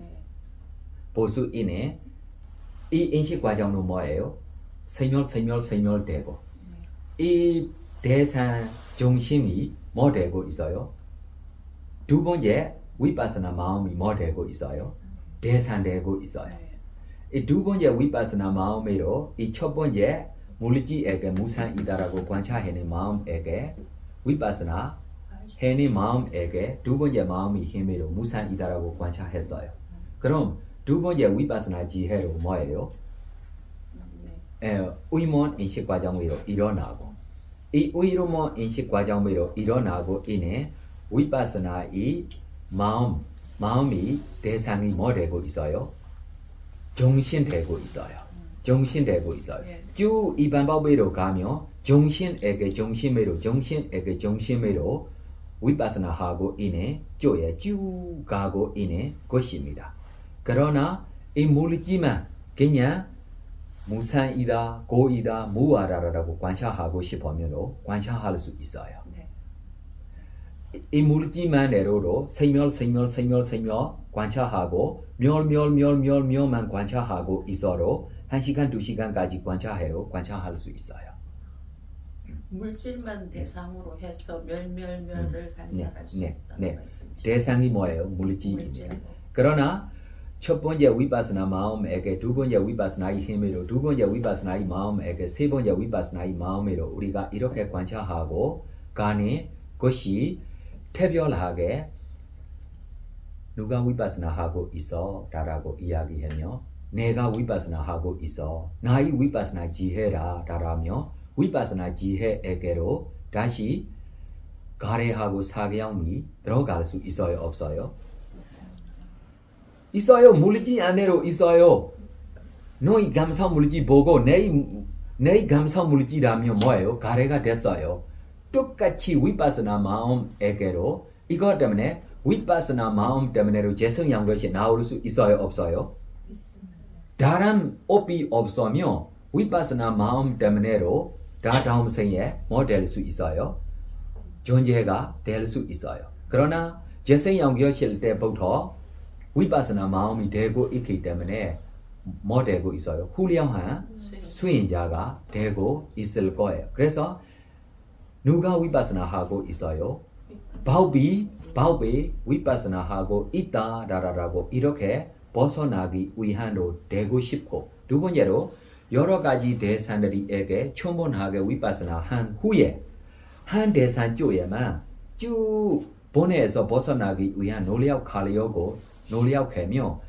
볼 수 있는 이 인식 과정은 뭐예요? 생멸되고 이 대상 중심이 뭐 되고 있어요? 두 번째 위파스나 마음이 뭐 되고 있어요? 대상되고 있어요. 이 두 번째 위파스나 마음으로 이 첫 번째 물질에게 무상이다라고 관찰하는 마음에게 위파스나 하는 마음에게 두 번째 마음이 힘으로 무상이다라고 관찰했어요. 그럼 두 번째 위파스나 지혜로 뭐예요? 의문 인식 과정으로 일어나고 이 의문 인식 과정으로 일어나고 있는 위파스나의 마음이 대상이 뭐 되고 있어요? 정신되고 있어요. 쭉 이 방법으로 가면 정신에게 정심으로 위파스나 하고 있는 쪽에 쭉 가고 있는 것입니다. 그러나 이 물질만 그냥 무상이다, 고이다, 무아라라고 관찰하고 싶으면 관찰할 수 있어요. 이 물질만으로도 생멸 관찰하고 멸만 관찰하고 있어도 1시간, 2시간까지 관찰할 수 있어요. 물질만 대상으로 해서 멸을 관찰할 수 있다는 말씀이시죠? 대상이 뭐예요? 물질입니다. 그러나 첫 번째 위파스나 마음에게 두 번째 위파스나의 힘으로 두 번째 위파스나의 마음에게 세 번째 위파스나의 마음으로 우리가 이렇게 관찰하고 가는 것이 특별하게 누가 위파스나 하고 있어? 라고 이야기하며 내가 위파스나 하고 있어. 나의 위파스나 지혜라 라며 위파스나 지혜에게로 다시 가래하고 사경이 들어갈 수 있어요? 없어요? 있어요. 물질 안에로 있어요. 너희 감사 물질 보고 내 감사 물질이라면 뭐예요? 가래가 됐어요. 똑같이 위파스나 마음에게로 이것 때문에 위파스나 마음 때문에로 재성한 것이 나올 수 있어요? 없어요? 다른 업이 없으면 위파스나 마음 때문에로 다음 생에 뭐 될 수 있어요? 존재가 될 수 있어요. 그러나 재성한 것일 때부터 위파스나 마음이 되고 있기 때문에 뭐 되고 있어요? 훌륭한 수행자가 되고 있을 거예요. 그래서 누가 위파스나 하고 있어요? 바울이 위파스나 하고 있다라고 이렇게 벗어나기 위한으로 되고 싶고 두 번째로 여러 가지 대상들에게 충분하게 위파스나 한 후에 한 대상 쪽에만 쭉 보내서 벗어나기 위한 노력하려고 노력하며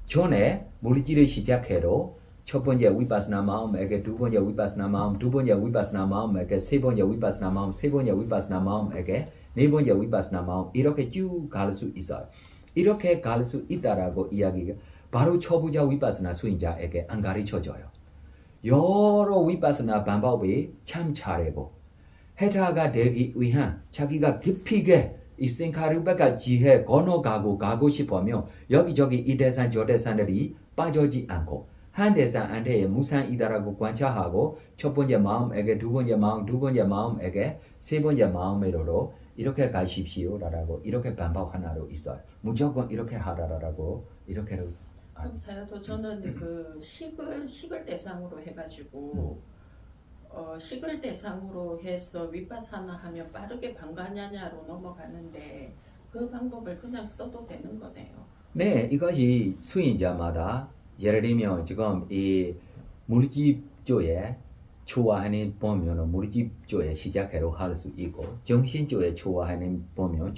전에 물질을 시작해도 첫 번째 위파스나 마음에게 두 번째 위파스나 마음, 두 번째 위파스나 마음에게 세 번째 위파스나 마음, 세 번째 위파스나 마음에게 네 번째 위파스나 마음 이렇게 쭉 갈 수 있어요. 이렇게 갈 수 있다라고 이야기가 바로 초보자 위파스나 수행자에게 안 가르쳐줘요. 여러 위파스나 방법이 참 잘하고 해타가 되기 위한 자기가 깊이게 이 생카르바가 지혜 건너가고 싶으면 여기저기 이 대산 저 대산들이 빠지지 않고 한 대산한테 무상이다라고 관찰하고 첫 번째 마음에게 두 번째 마음에게 세 번째 마음으로 이렇게 가십시오라고 이렇게 방법 하나로 있어요. 무조건 이렇게 하라라고 이렇게로. 그럼 사야도 저는 그 식을 대상으로 해가지고 식을 대상으로 해서 위파사나 하면 빠르게 방가냐냐로 넘어가는데 그 방법을 그냥 써도 되는 거네요. 네, 이것이 수행자마다 예를 들면 지금 이 물질 쪽에 좋아하는 보면 물질 쪽에 시작해로 할 수 있고 정신 쪽에 좋아하는 보면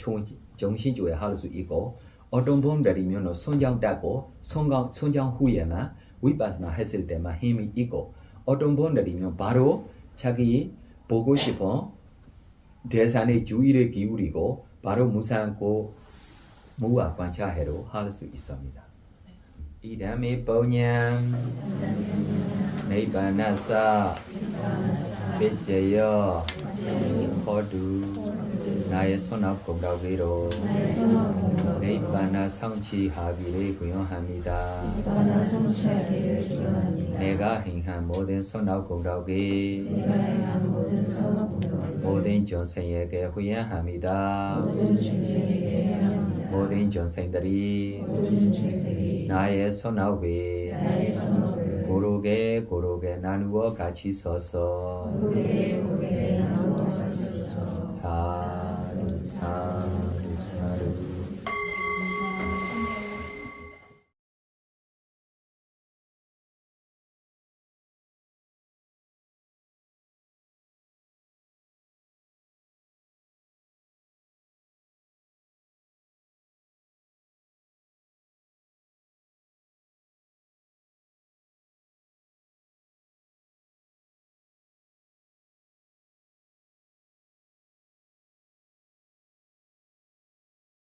정신 쪽에 할 수 있고 어떤 분들이면 성장되고 성장 후에만 위파스나 했을 때만 힘이 있고 어떤 분들이면 바로 자기 보고 싶은 대상의 주의를 기울이고 바로 무상고 무아 관찰해로 할 수 있습니다. 이담이 뽀냠 네이바나사 베제여 호두 나의 손앞 공덕으로 네이바나 성취하기를 구현합니다. 내가 행한 모든 선악 공덕이 모든 모든 전생에게 후회합니다. 모든 중생에게 행합니다. 모든 전생들이 모든 중생이 나의 손아귀 나의 선업을 고르게 나누어 같이 서서 고르게